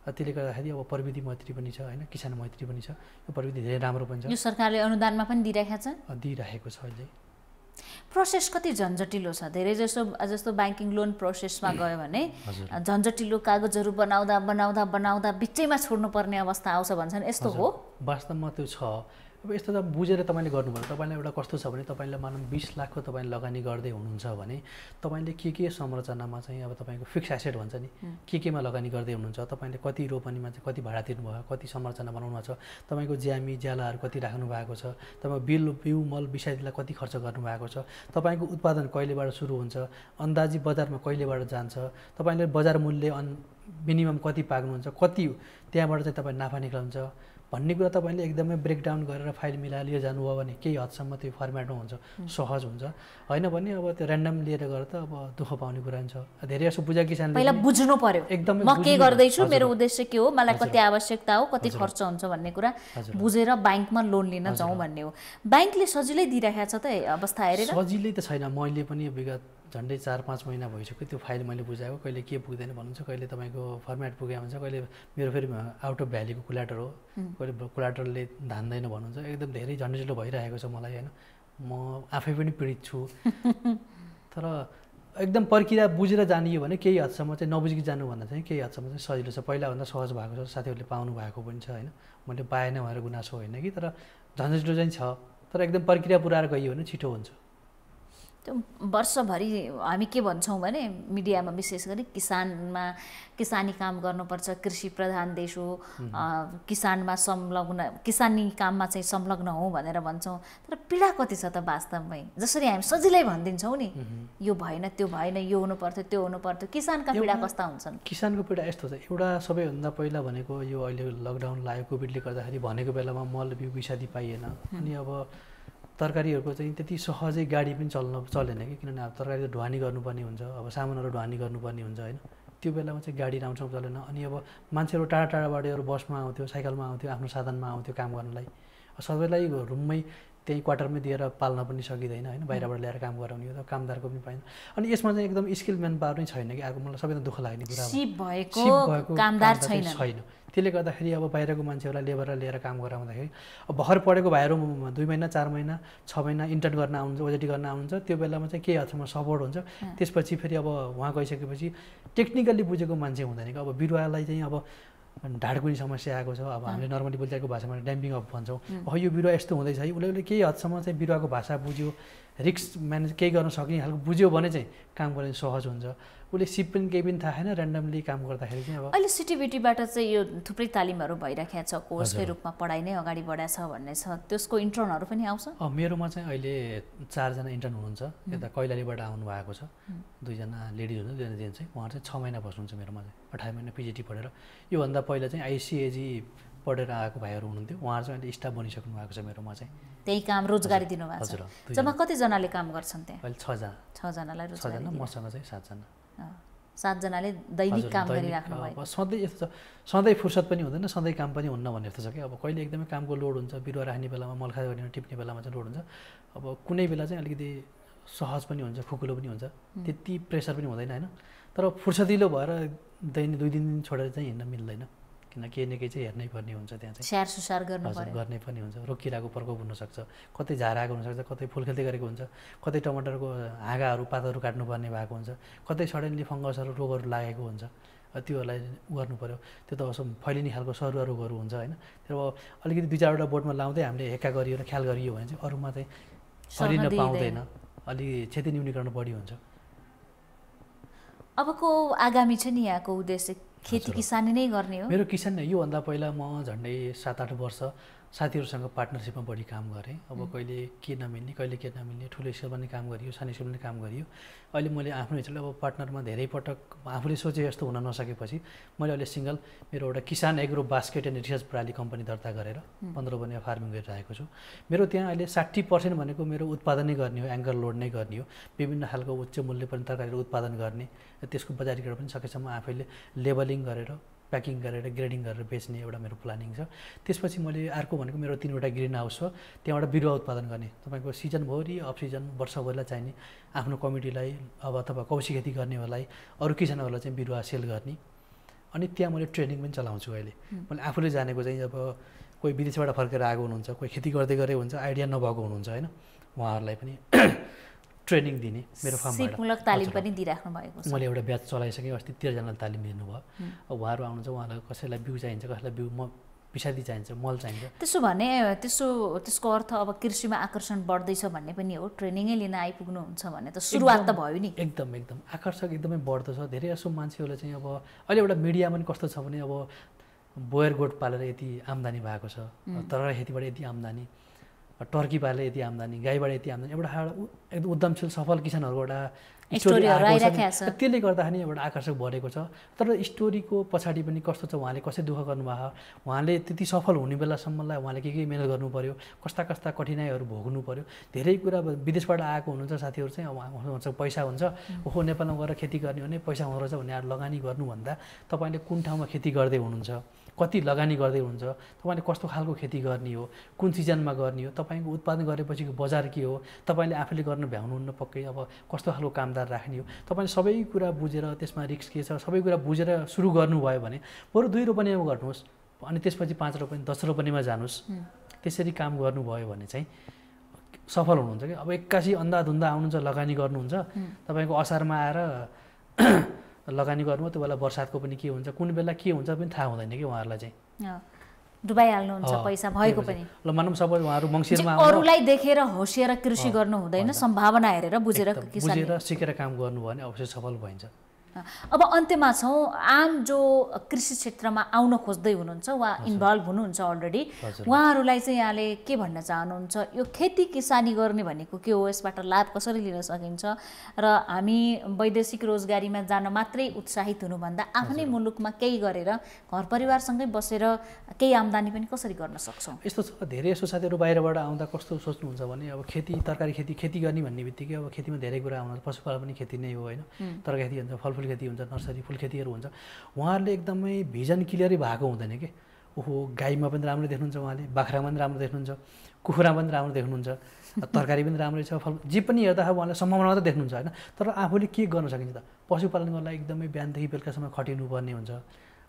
त्यसले गर्दाखेरि अब प्रविधि मैत्री पनि छ होइन किसान मैत्री पनि छ यो प्रविधि धेरै राम्रो पनि छ। यो सरकारले अनुदानमा पनि दिइरहेको छ अहिले। प्रोसेस कति झन्झटिलो छ धेरै जस्तो ब्याङ्किङ लोन प्रोसेसमा गयो भने झन्झटिलो कागजहरू बनाउँदा बिचैमा छोड्नुपर्ने अवस्था आउँछ भन्छन् यस्तो हो? वास्तवमा त्यो छ। अब यस्तो त बुझेर तपाईँले गर्नुभयो तपाईँलाई एउटा कस्तो छ भने तपाईँले मानव 20 लाखको तपाईँले लगानी गर्दै हुनुहुन्छ भने तपाईँले के संरचनामा चाहिँ अब तपाईँको फिक्स एसेट भन्छ नि केमा लगानी गर्दै हुनुहुन्छ तपाईँले कति रोपनीमा चाहिँ कति भाडा तिर्नुभयो कति संरचना बनाउनु छ तपाईँको ज्यामी ज्यालाहरू कति राख्नु भएको छ तपाईँको बिउ मल विषयलाई कति खर्च गर्नुभएको छ तपाईँको उत्पादन कहिलेबाट सुरु हुन्छ अन्दाजी बजारमा कहिलेबाट जान्छ तपाईँले बजार मूल्य मिनिमम कति पाक्नुहुन्छ कति त्यहाँबाट चाहिँ तपाईँ नाफा निकाल्नुहुन्छ भन्ने कुरा तपाईँले एकदमै ब्रेकडाउन गरेर फाइल मिलाएर लिएर जानुभयो भने केही हदसम्म त्यो फर्मेटमा हुन्छ सहज हुन्छ। होइन भने अब त्यो ऱ्यान्डम लिएर गएर त अब दुःख पाउने कुरा छ। धेरै जसो बुझा किसानले पहिला बुझ्नु पर्यो एकदमै म के गर्दैछु मेरो उद्देश्य के हो मलाई कति आवश्यकता हो कति खर्च हुन्छ भन्ने कुरा बुझेर ब्याङ्कमा लोन लिन जाउँ भन्ने हो। ब्याङ्कले सजिलै दिइरहेको छ त अवस्था हेरेर? सजिलै त छैन। मैले पनि विगत झन्डै 4-5 महिना भइसक्यो त्यो फाइल मैले बुझाएको कहिले के पुग्दैन भन्नुहुन्छ कहिले तपाईँको फर्मेट पुगे हुन्छ कहिले मेरो फेरि आउट अफ भ्यालीको कुलाटर हो कहिले कुलाटरले धान्दैन भन्नुहुन्छ एकदम धेरै झन्डैलो भइरहेको छ मलाई होइन म आफै पनि पीडित छु। तर एकदम प्रक्रिया बुझेर जानियो भने केही हदसम्म चाहिँ नबुझी जानुभन्दा चाहिँ केही हदसम्म चाहिँ सजिलो छ। पहिलाभन्दा सहज भएको छ साथीहरूले पाउनु भएको पनि छ होइन मैले पाएन भनेर गुनासो होइन कि तर झन्झटिलो चाहिँ छ तर एकदम प्रक्रिया पुऱ्याएर गइयो भने छिटो हुन्छ। त्यो वर्षभरि हामी के भन्छौँ भने मिडियामा विशेष गरी किसानी काम गर्नुपर्छ कृषि प्रधान देश हो किसानी काममा चाहिँ संलग्न हौँ भनेर भन्छौँ तर पीडा कति छ त वास्तवमै जसरी हामी सजिलै भनिदिन्छौँ नि यो भएन त्यो भएन यो हुनुपर्थ्यो त्यो हुनुपर्थ्यो किसानका पीडा कस्ता हुन्छन्? किसानको पीडा यस्तो छ एउटा सबैभन्दा पहिला भनेको यो अहिले लकडाउन लाग्यो कोभिडले गर्दाखेरि भनेको बेलामा मल बिउ विषादी पाइएन अनि अब तरकारीहरूको चाहिँ त्यति सहजै गाडी पनि चलेन कि किनभने अब तरकारी त ढुवानी गर्नुपर्ने हुन्छ अब सामानहरू ढुवानी गर्नुपर्ने हुन्छ होइन त्यो बेलामा चाहिँ गाडी राम्रोसँग चलेन अनि अब मान्छेहरू टाढा टाढाबाट बसमा आउँथ्यो साइकलमा आउँथ्यो आफ्नो साधनमा आउँथ्यो काम गर्नलाई सबैलाई रुममै त्यही क्वार्टरमै दिएर पाल्न पनि सकिँदैन होइन बाहिरबाट ल्याएर काम गराउने हो त कामदारको पनि पाइन्छ अनि यसमा चाहिँ एकदम स्किल म्यान पावर नै छैन कि अब मलाई सबैभन्दा दुःख लाग्ने कुरा भएको कामदार छैन। त्यसले गर्दाखेरि अब बाहिरको मान्छेहरूलाई लेबरलाई लिएर काम गराउँदाखेरि अब भर्खर पढेको भाइहरू 2 महिना 4 महिना 6 महिना इन्टर्न गर्न आउनुहुन्छ ओजेटी गर्न आउनुहुन्छ त्यो बेलामा चाहिँ केही हदसम्म सपोर्ट हुन्छ त्यसपछि फेरि अब उहाँ गइसकेपछि टेक्निकल्ली बुझेको मान्छे हुँदैन कि अब बिरुवालाई चाहिँ अब ढाडकुनी समस्या आएको छ अब हामीले नर्मली बोलिरहेको भाषामा ड्याम्पिङ अप भन्छौँ अब यो बिरुवा यस्तो हुँदैछ है उसले केही हदसम्म चाहिँ बिरुवाको भाषा बुझ्यो रिस्क म्यानेज केही गर्न सक्ने खालको बुझ्यो भने चाहिँ काम गर्ने सहज हुन्छ। उसले सिप पनि केही पनि थाहा छैन ऱ्यान्डमली काम गर्दाखेरि चाहिँ अब अहिले सिटिभिटीबाट चाहिँ यो थुप्रै तालिमहरू भइराखेको छ कोर्सकै रूपमा पढाइ नै अगाडि बढाएको छ भन्ने छ त्यसको इन्टर्नहरू पनि आउँछ? मेरोमा चाहिँ अहिले 4 जना इन्टर्न हुनुहुन्छ यता कैलालीबाट आउनु भएको छ 2 जना लेडिज हुनुहुन्छ 2 जना जेन्ट्स चाहिँ उहाँहरू चाहिँ 6 महिना बस्नुहुन्छ मेरोमा चाहिँ 18 महिना पिजिटी पढेर योभन्दा पहिला चाहिँ आइसिएजी पढेर आएको भाइहरू हुनुहुन्थ्यो, उहाँहरू चाहिँ अहिले स्टाफ बनिसक्नु भएको छ मेरोमा चाहिँ। त्यही काम रोजगारी दिनुभएको छ। जम्मा कतिजनाले काम गर्छन् त्यहाँ? अहिले 6 जनालाई रोजगारी। 6 जना, मसँग चाहिँ 7 जना। 7 जनाले दैनिक काम गरिराख्नु भएको। अब सधैँ यस्तो छ, सधैँ फुर्सद पनि हुँदैन, सधैँ काम पनि हुन्न भन्ने जस्तो छ कि अब कहिले एकदमै कामको लोड हुन्छ, बिरुवा राख्ने बेलामा, मलखा गर्ने टिप्ने बेलामा चाहिँ लोड हुन्छ। अब कुनै बेला चाहिँ अलिकति सहज पनि हुन्छ, खुकुलो पनि हुन्छ, त्यति प्रेसर पनि हुँदैन होइन। तर फुर्सदिलो भएर दैनिक 2 दिन छोडेर चाहिँ हिँड्न मिल्दैन, किन केही न केही चाहिँ हेर्नै पर्ने हुन्छ त्यहाँ चाहिँ। स्याहार सुसार गर्नु पर्यो, गर्ने पनि हुन्छ। रोकिरहेको प्रकोप हुनसक्छ, कतै झार आएको हुनसक्छ, कतै फुल खेल्दै गरेको हुन्छ, कतै टमाटरको हाँगाहरू पातहरू काट्नुपर्ने भएको हुन्छ, कतै सडनली फङ्गसहरू रोगहरू लागेको हुन्छ, त्योहरूलाई गर्नु पऱ्यो। त्यो त अब फैलिने खालको सरुवा रोगहरू हुन्छ होइन। त्यो अब अलिकति 2-4वटा बोटमा लाउँदै हामीले हेक्का गरियो र ख्याल गरियो भने चाहिँ अरूमा चाहिँ फैलिन पाउँदैन, अलि क्षति न्यूनीकरण बढी हुन्छ। अबको आगामी चाहिँ नि यहाँको उद्देश्य खेती किसानी नै गर्ने हो? मेरो किसान योभन्दा पहिला म झन्डै 7-8 वर्ष साथीहरूसँग पार्टनरसिपमा बढी काम गरेँ। अब कहिले के नमिल्ने, कहिले के नमिल्ने, ठुलो स्केलमा पनि काम गरियो, सानो स्केलमा पनि काम गरियो। अहिले मैले आफ्नो हिसाबले अब पार्टनरमा धेरै पटक आफूले सोचे जस्तो हुन नसकेपछि मैले अहिले सिङ्गल मेरो एउटा किसान एग्रो बास्केट एन्ड रिसर्च प्रणाली कम्पनी दर्ता गरेर 15 बनिया फार्मिङ गरिरहेको छु। मेरो त्यहाँ अहिले 60% भनेको मेरो उत्पादनै गर्ने हो, एङ्कर लोड नै गर्ने हो, विभिन्न खालको उच्च मूल्य पनि तरकारीहरू उत्पादन गर्ने, त्यसको बजारीकरण पनि सकेसम्म आफैले लेबलिङ गरेर प्याकिङ गरेर ग्रेडिङ गरेर बेच्ने एउटा मेरो प्लानिङ छ। त्यसपछि मैले अर्को भनेको मेरो 3वटा ग्रिन हाउस छ, त्यहाँबाट बिरुवा उत्पादन गर्ने, तपाईँको सिजनभरि अफ सिजन वर्षभरिलाई चाहिने आफ्नो कमिटीलाई अब अथवा कौशी खेती गर्नेहरूलाई, अरू किसानहरूलाई चाहिँ बिरुवा सेल गर्ने। अनि त्यहाँ मैले ट्रेनिङ पनि चलाउँछु अहिले। मैले आफूले जानेको चाहिँ अब कोही विदेशबाट फर्केर आएको हुनुहुन्छ, कोही खेती गर्दै गरेको हुन्छ, आइडिया नभएको हुनुहुन्छ होइन, उहाँहरूलाई पनि ट्रेनिङ दिने मेरो फार्मबाट सिपमूलक तालिम पनि दिइराख्नु भएको छ। मैले एउटा ब्याच चलाइसकेँ, अस्ति 13 जनालाई तालिम दिनुभयो। अब उहाँहरू आउनुहुन्छ, उहाँलाई कसैलाई बिउ चाहिन्छ, कसैलाई बिउ पिसादी चाहिन्छ, मल चाहिन्छ। त्यसो भने त्यसको अर्थ अब कृषिमा आकर्षण बढ्दैछ भन्ने पनि हो, ट्रेनिङै लिन आइपुग्नुहुन्छ भने त सुरुवात त भयो नि। एकदम आकर्षक एकदमै बढ्दो छ। धेरै जसो मान्छेहरूले चाहिँ अब अहिले एउटा मिडियामा पनि कस्तो छ भने अब बोयर गोठ पालेर यति आम्दानी भएको छ, तरकारी खेतीबाट यति आम्दानी, टर्की पालेर यति आम्दानी, गाईबाट यति आम्दानी, एउटा एकदम उद्यमशील सफल किसानहरूको एउटा स्टोरी आएको छ। त्यसले गर्दाखेरि एउटा आकर्षक बढेको छ। तर स्टोरीको पछाडि पनि कस्तो छ, उहाँले कसरी दुःख गर्नुभएको, उहाँले त्यति सफल हुने बेलासम्मलाई उहाँले के मिहिनेत गर्नु पऱ्यो, कस्ता कठिनाइहरू भोग्नु पऱ्यो। धेरै कुरा विदेशबाट आएको हुनुहुन्छ साथीहरू चाहिँ अब उहाँसँग पैसा हुन्छ, ओहो नेपालमा गएर खेती गर्ने हो भने पैसा हुँदो रहेछ भने लगानी गर्नुभन्दा तपाईँले कुन ठाउँमा खेती गर्दै हुनुहुन्छ, कति लगानी गर्दै हुनुहुन्छ, तपाईँले कस्तो खालको खेती गर्ने हो, कुन सिजनमा गर्ने हो, तपाईँको उत्पादन गरेपछिको बजार के हो, तपाईँले आफूले गर्न भ्याउनुहुन्न पक्कै, अब कस्तो खालको कामदार राख्ने हो, तपाईँले सबै कुरा बुझेर त्यसमा रिस्क के छ सबै कुरा बुझेर सुरु गर्नुभयो भने बरु 2 रोपनीमा गर्नुहोस्, अनि त्यसपछि 5 रोपनी 10 रोपनीमा जानुहोस्। त्यसरी काम गर्नुभयो भने चाहिँ सफल हुनुहुन्छ कि। अब 81 अन्धाधुन्दा आउनुहुन्छ, लगानी गर्नुहुन्छ, तपाईँको असारमा आएर लगानी गर्नु, त्यो बेला बर्सातको पनि के हुन्छ, कुन बेला के हुन्छ पनि थाहा हुँदैन कि उहाँहरूलाई चाहिँ डुबाइहाल्नुहुन्छ पैसा भएको पनि। ल मानौँ सबै उहाँहरू मङ्सिरमा अरूलाई देखेर होसिएर कृषि गर्नु हुँदैन, सम्भावना हेरेर बुझेर सिकेर काम गर्नुभयो भने अवश्य सफल भइन्छ। अब अन्त्यमा छौँ, आम जो कृषि क्षेत्रमा आउन खोज्दै हुनुहुन्छ वा इन्भल्भ हुनुहुन्छ अलरेडी, उहाँहरूलाई चाहिँ यहाँले के भन्न चाहनुहुन्छ? यो खेती किसानी गर्ने भनेको के हो, यसबाट लाभ कसरी लिन सकिन्छ र हामी वैदेशिक रोजगारीमा जान मात्रै उत्साहित हुनुभन्दा आफ्नै मुलुकमा केही गरेर घर परिवारसँगै बसेर केही आम्दानी पनि कसरी गर्न सक्छौँ? यस्तो छ, धेरै यस्तो साथीहरू बाहिरबाट आउँदा कस्तो सोच्नुहुन्छ भने अब खेती तरकारी खेती गर्ने भन्ने बित्तिकै अब खेतीमा धेरै कुरा आउँछ, पशुपालन पनि खेती नै हो होइन, तरकारी खेती हुन्छ, फलफुल खेती हुन्छ, नर्सरी फुल खेतीहरू हुन्छ। उहाँहरूले एकदमै भिजन क्लियरै भएको हुँदैन कि ओहो गाईमा पनि राम्रो देख्नुहुन्छ, उहाँले बाख्रामा पनि राम्रो देख्नुहुन्छ, कुखुरामा पनि राम्रो देख्नुहुन्छ, तरकारी पनि राम्रै छ, फल जे पनि हेर्दा उहाँले सम्भावना मात्रै देख्नुहुन्छ होइन। तर आफूले के गर्न सकिन्छ त, पशुपालन गर्नलाई एकदमै बिहानदेखि बेलुकासम्म खटिनु पर्ने हुन्छ,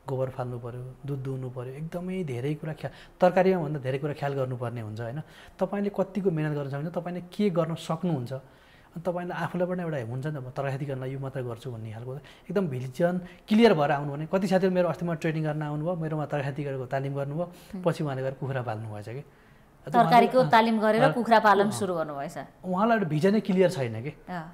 गोबर फाल्नु पऱ्यो, दुध दुहुनु पऱ्यो, एकदमै धेरै कुरा तरकारीमा भन्दा धेरै कुरा ख्याल गर्नुपर्ने हुन्छ होइन। तपाईँले कतिको मिहिनेत गर्न सक्नुहुन्छ, तपाईँले के गर्न सक्नुहुन्छ, अनि तपाईँलाई आफूलाई पनि एउटा हुन्छ नि त, तरकारी खेती गर्न यो मात्र गर्छु भन्ने खालको एकदम भिजन क्लियर भएर आउनु भने। कति साथीहरू मेरो अस्तिमा ट्रेनिङ गर्न आउनुभयो, मेरोमा तरकारी खेती गरेको तालिम गर्नुभयो, पछि उहाँले गएर कुखुरा पाल्नु भएछ कि, तरकारीको तालिम गरेर कुखुरा पालन सुरु गर्नुभएछ। उहाँलाई एउटा भिजनै क्लियर छैन कि,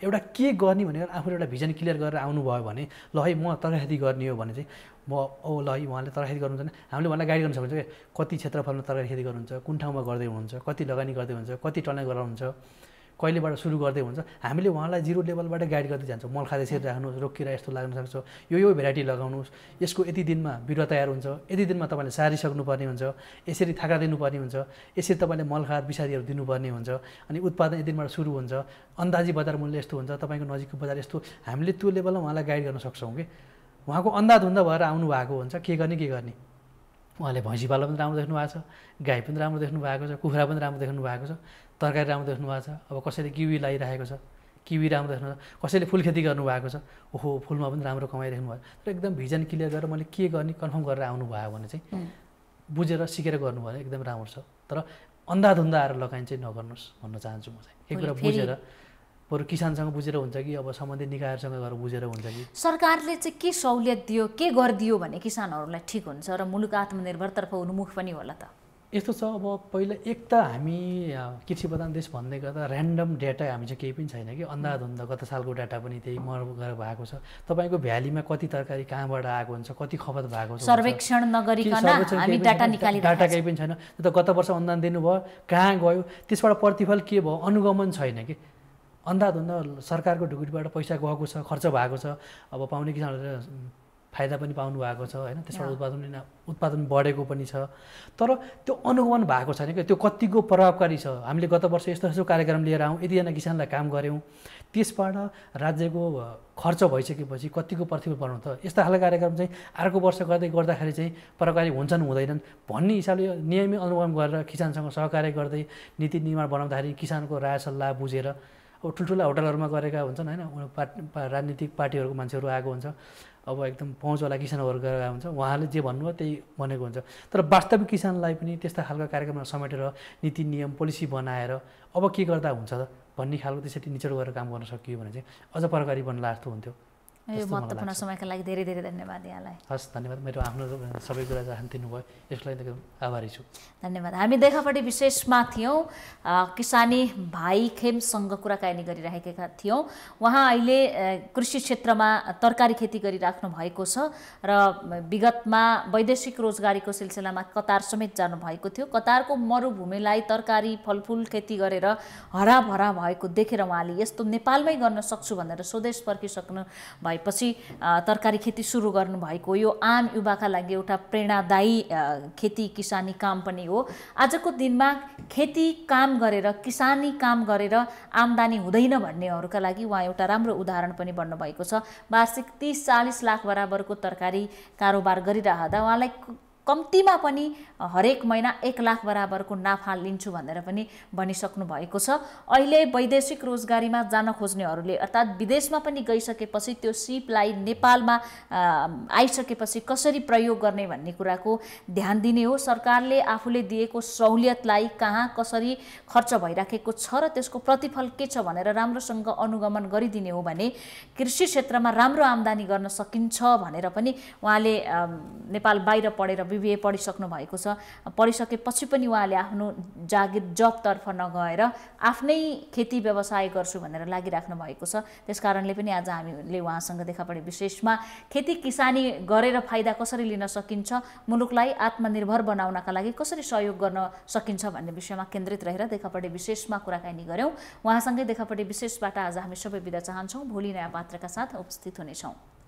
एउटा के गर्ने भनेर आफूले एउटा भिजन क्लियर गरेर आउनुभयो भने ल है म तरकारी खेती गर्ने हो भने चाहिँ म ल है उहाँले तरकारी खेती गर्नुहुन्छ भने हामीले उहाँलाई गाइड गर्न सक्छौँ कि कति क्षेत्रफलमा तरकारी खेती गर्नुहुन्छ, कुन ठाउँमा गर्दै हुनुहुन्छ, कति लगानी गर्दै हुनुहुन्छ, कति टनै गराउनुहुन्छ, कहिलेबाट सुरु गर्दै हुन्छ हामीले उहाँलाई जिरो लेभलबाट गाइड गर्दै जान्छौँ। मल खाँदै यसरी राख्नुहोस्, रोकिरा यस्तो लाग्न सक्छ, यो भेराइटी लगाउनुहोस्, यसको यति दिनमा बिरुवा तयार हुन्छ, यति दिनमा तपाईँले सारिसक्नुपर्ने हुन्छ, यसरी थाका दिनुपर्ने हुन्छ, यसरी तपाईँले मलखाद विषादीहरू दिनुपर्ने हुन्छ, अनि उत्पादन यति दिनबाट सुरु हुन्छ, अन्दाजी बजार मूल्य यस्तो हुन्छ, तपाईँको नजिकको बजार यस्तो, हामीले त्यो लेभलमा उहाँलाई गाइड गर्न सक्छौँ कि उहाँको अन्धाधुन्दा भएर आउनु भएको हुन्छ के गर्ने। उहाँले भैँसी पाल्न पनि राम्रो देख्नु भएको छ, गाई पनि राम्रो देख्नु भएको छ, कुखुरा पनि राम्रो देख्नु भएको छ, तरकारी राम्रो देख्नु भएको छ। अब कसैले किवी लगाइरहेको छ, किवी राम्रो देख्नु, कसैले फुल खेती गर्नुभएको छ, ओहो फुलमा पनि राम्रो कमाइराख्नु भएको। तर एकदम भिजन क्लियर गरेर मैले के गर्ने कन्फर्म गरेर आउनुभयो भने चाहिँ बुझेर सिकेर गर्नु भने एकदम राम्रो छ। तर अन्धाधुन्दा आएर लगानी चाहिँ नगर्नुहोस् भन्न चाहन्छु म चाहिँ। एक कुरा बुझेर, बरु किसानसँग बुझेर हुन्छ कि अब सम्बन्धित निकायहरूसँग गएर बुझेर हुन्छ कि सरकारले चाहिँ के सहुलियत दियो, के गरिदियो भने किसानहरूलाई ठिक हुन्छ र मुलुक आत्मनिर्भरतर्फ उन्मुख पनि होला त? यस्तो छ, अब पहिला एक त हामी कृषि प्रधान देश भन्दै गर्दा ऱ्यान्डम डेटा हामी चाहिँ केही पनि छैन कि, अन्धाधुन्दा गत सालको डाटा पनि त्यही मर भएको छ। तपाईँको भ्यालीमा कति तरकारी कहाँबाट आएको हुन्छ, कति खपत भएको छ, सर्वेक्षण नगरिकन हामी डाटा निकालिरहेका डाटा केही पनि छैन। त्यो त गत वर्ष अनुदान दिनुभयो, कहाँ गयो, त्यसबाट प्रतिफल के भयो, अनुगमन छैन कि। अन्धाधुन्दा सरकारको ढुकुटीबाट पैसा गएको छ, खर्च भएको छ, अब पाउने किसानहरूले फाइदा पनि पाउनु भएको छ होइन, त्यसबाट उत्पादन बढेको पनि छ। तर त्यो अनुगमन भएको छैन कि त्यो कतिको प्रभावकारी छ। हामीले गत वर्ष यस्तो यस्तो कार्यक्रम लिएर आउँ, यतिजना किसानलाई काम गऱ्यौँ, त्यसबाट राज्यको खर्च भइसकेपछि कतिको प्रतिफल पाउनु त। यस्ता खालको कार्यक्रम चाहिँ अर्को वर्ष गर्दाखेरि चाहिँ प्रभावकारी हुन्छन् हुँदैनन् भन्ने हिसाबले नियमित अनुगमन गरेर किसानसँग सहकार्य गर्दै नीति निर्माण बनाउँदाखेरि किसानको राय सल्लाह बुझेर, अब ठुल्ठुला होटलहरूमा गरेका हुन्छन् होइन, राजनीतिक पार्टीहरूको मान्छेहरू आएको हुन्छ, अब एकदम पहुँचवाला किसानहरू गएका हुन्छ, उहाँले जे भन्नुभयो त्यही भनेको हुन्छ। तर वास्तविक किसानलाई पनि त्यस्ता खालको कार्यक्रममा समेटेर नीति नियम पोलिसी बनाएर अब के गर्दा हुन्छ त भन्ने खालको त्यसरी निचोड गरेर काम गर्न सकियो भने चाहिँ अझ प्रभावकारी बन्ला जस्तो हुन्थ्यो। यो महत्त्वपूर्ण समयका लागि धेरै धेरै धन्यवाद यहाँलाई। हस् धन्यवाद, मेरो आफ्नो सबै कुरा जान दिनुभयो, यसको लागि एकदम आभारी छु। धन्यवाद। हामी देखापट्टि विशेषमा थियौँ, किसानी भाइ खेमसँग कुराकानी गरिरहेका थियौँ। उहाँ अहिले कृषि क्षेत्रमा तरकारी खेती गरिराख्नु भएको छ र विगतमा वैदेशिक रोजगारीको सिलसिलामा कतार समेत जानुभएको थियो। कतारको मरुभूमिलाई तरकारी फलफुल खेती गरेर हराभरा भएको देखेर उहाँले यस्तो नेपालमै गर्न सक्छु भनेर स्वदेश फर्किसक्नु भएपछि तरकारी खेती सुरु गर्नुभएको यो आम युवाका लागि एउटा प्रेरणादायी खेती किसानी काम पनि हो। आजको दिनमा खेती काम गरेर किसानी काम गरेर आम्दानी हुँदैन भन्नेहरूका लागि उहाँ एउटा राम्रो उदाहरण पनि बन्नुभएको छ। वार्षिक 30-40 लाख बराबरको तरकारी कारोबार गरिरहँदा उहाँलाई कम्तीमा पनि हरेक महिना 1 लाख बराबरको नाफा लिन्छु भनेर पनि भनिसक्नु भएको छ। अहिले वैदेशिक रोजगारीमा जान खोज्नेहरूले अर्थात् विदेशमा पनि गइसकेपछि त्यो सिपलाई नेपालमा आइसकेपछि कसरी प्रयोग गर्ने भन्ने कुराको ध्यान दिने हो। सरकारले आफूले दिएको सहुलियतलाई कहाँ कसरी खर्च भइराखेको छ र त्यसको प्रतिफल के छ भनेर राम्रोसँग अनुगमन गरिदिने हो भने कृषि क्षेत्रमा राम्रो आम्दानी गर्न सकिन्छ भनेर पनि उहाँले नेपाल बाहिर पढेर बिबिए पढिसक्नु भएको छ। पढिसकेपछि पनि उहाँले आफ्नो जागिर जबतर्फ नगएर आफ्नै खेती व्यवसाय गर्छु भनेर लागिराख्नु भएको छ। त्यसकारणले पनि आज हामीले उहाँसँग देखापरेको विशेषमा खेती किसानी गरेर फाइदा कसरी लिन सकिन्छ, मुलुकलाई आत्मनिर्भर बनाउनका लागि कसरी सहयोग गर्न सकिन्छ भन्ने विषयमा केन्द्रित रहेर देखापरेको विशेषमा कुराकानी गऱ्यौँ। उहाँसँगै देखापरेको विशेषबाट आज हामी सबै बिदा चाहन्छौँ। भोलि नयाँ पात्रका साथ उपस्थित हुनेछौँ।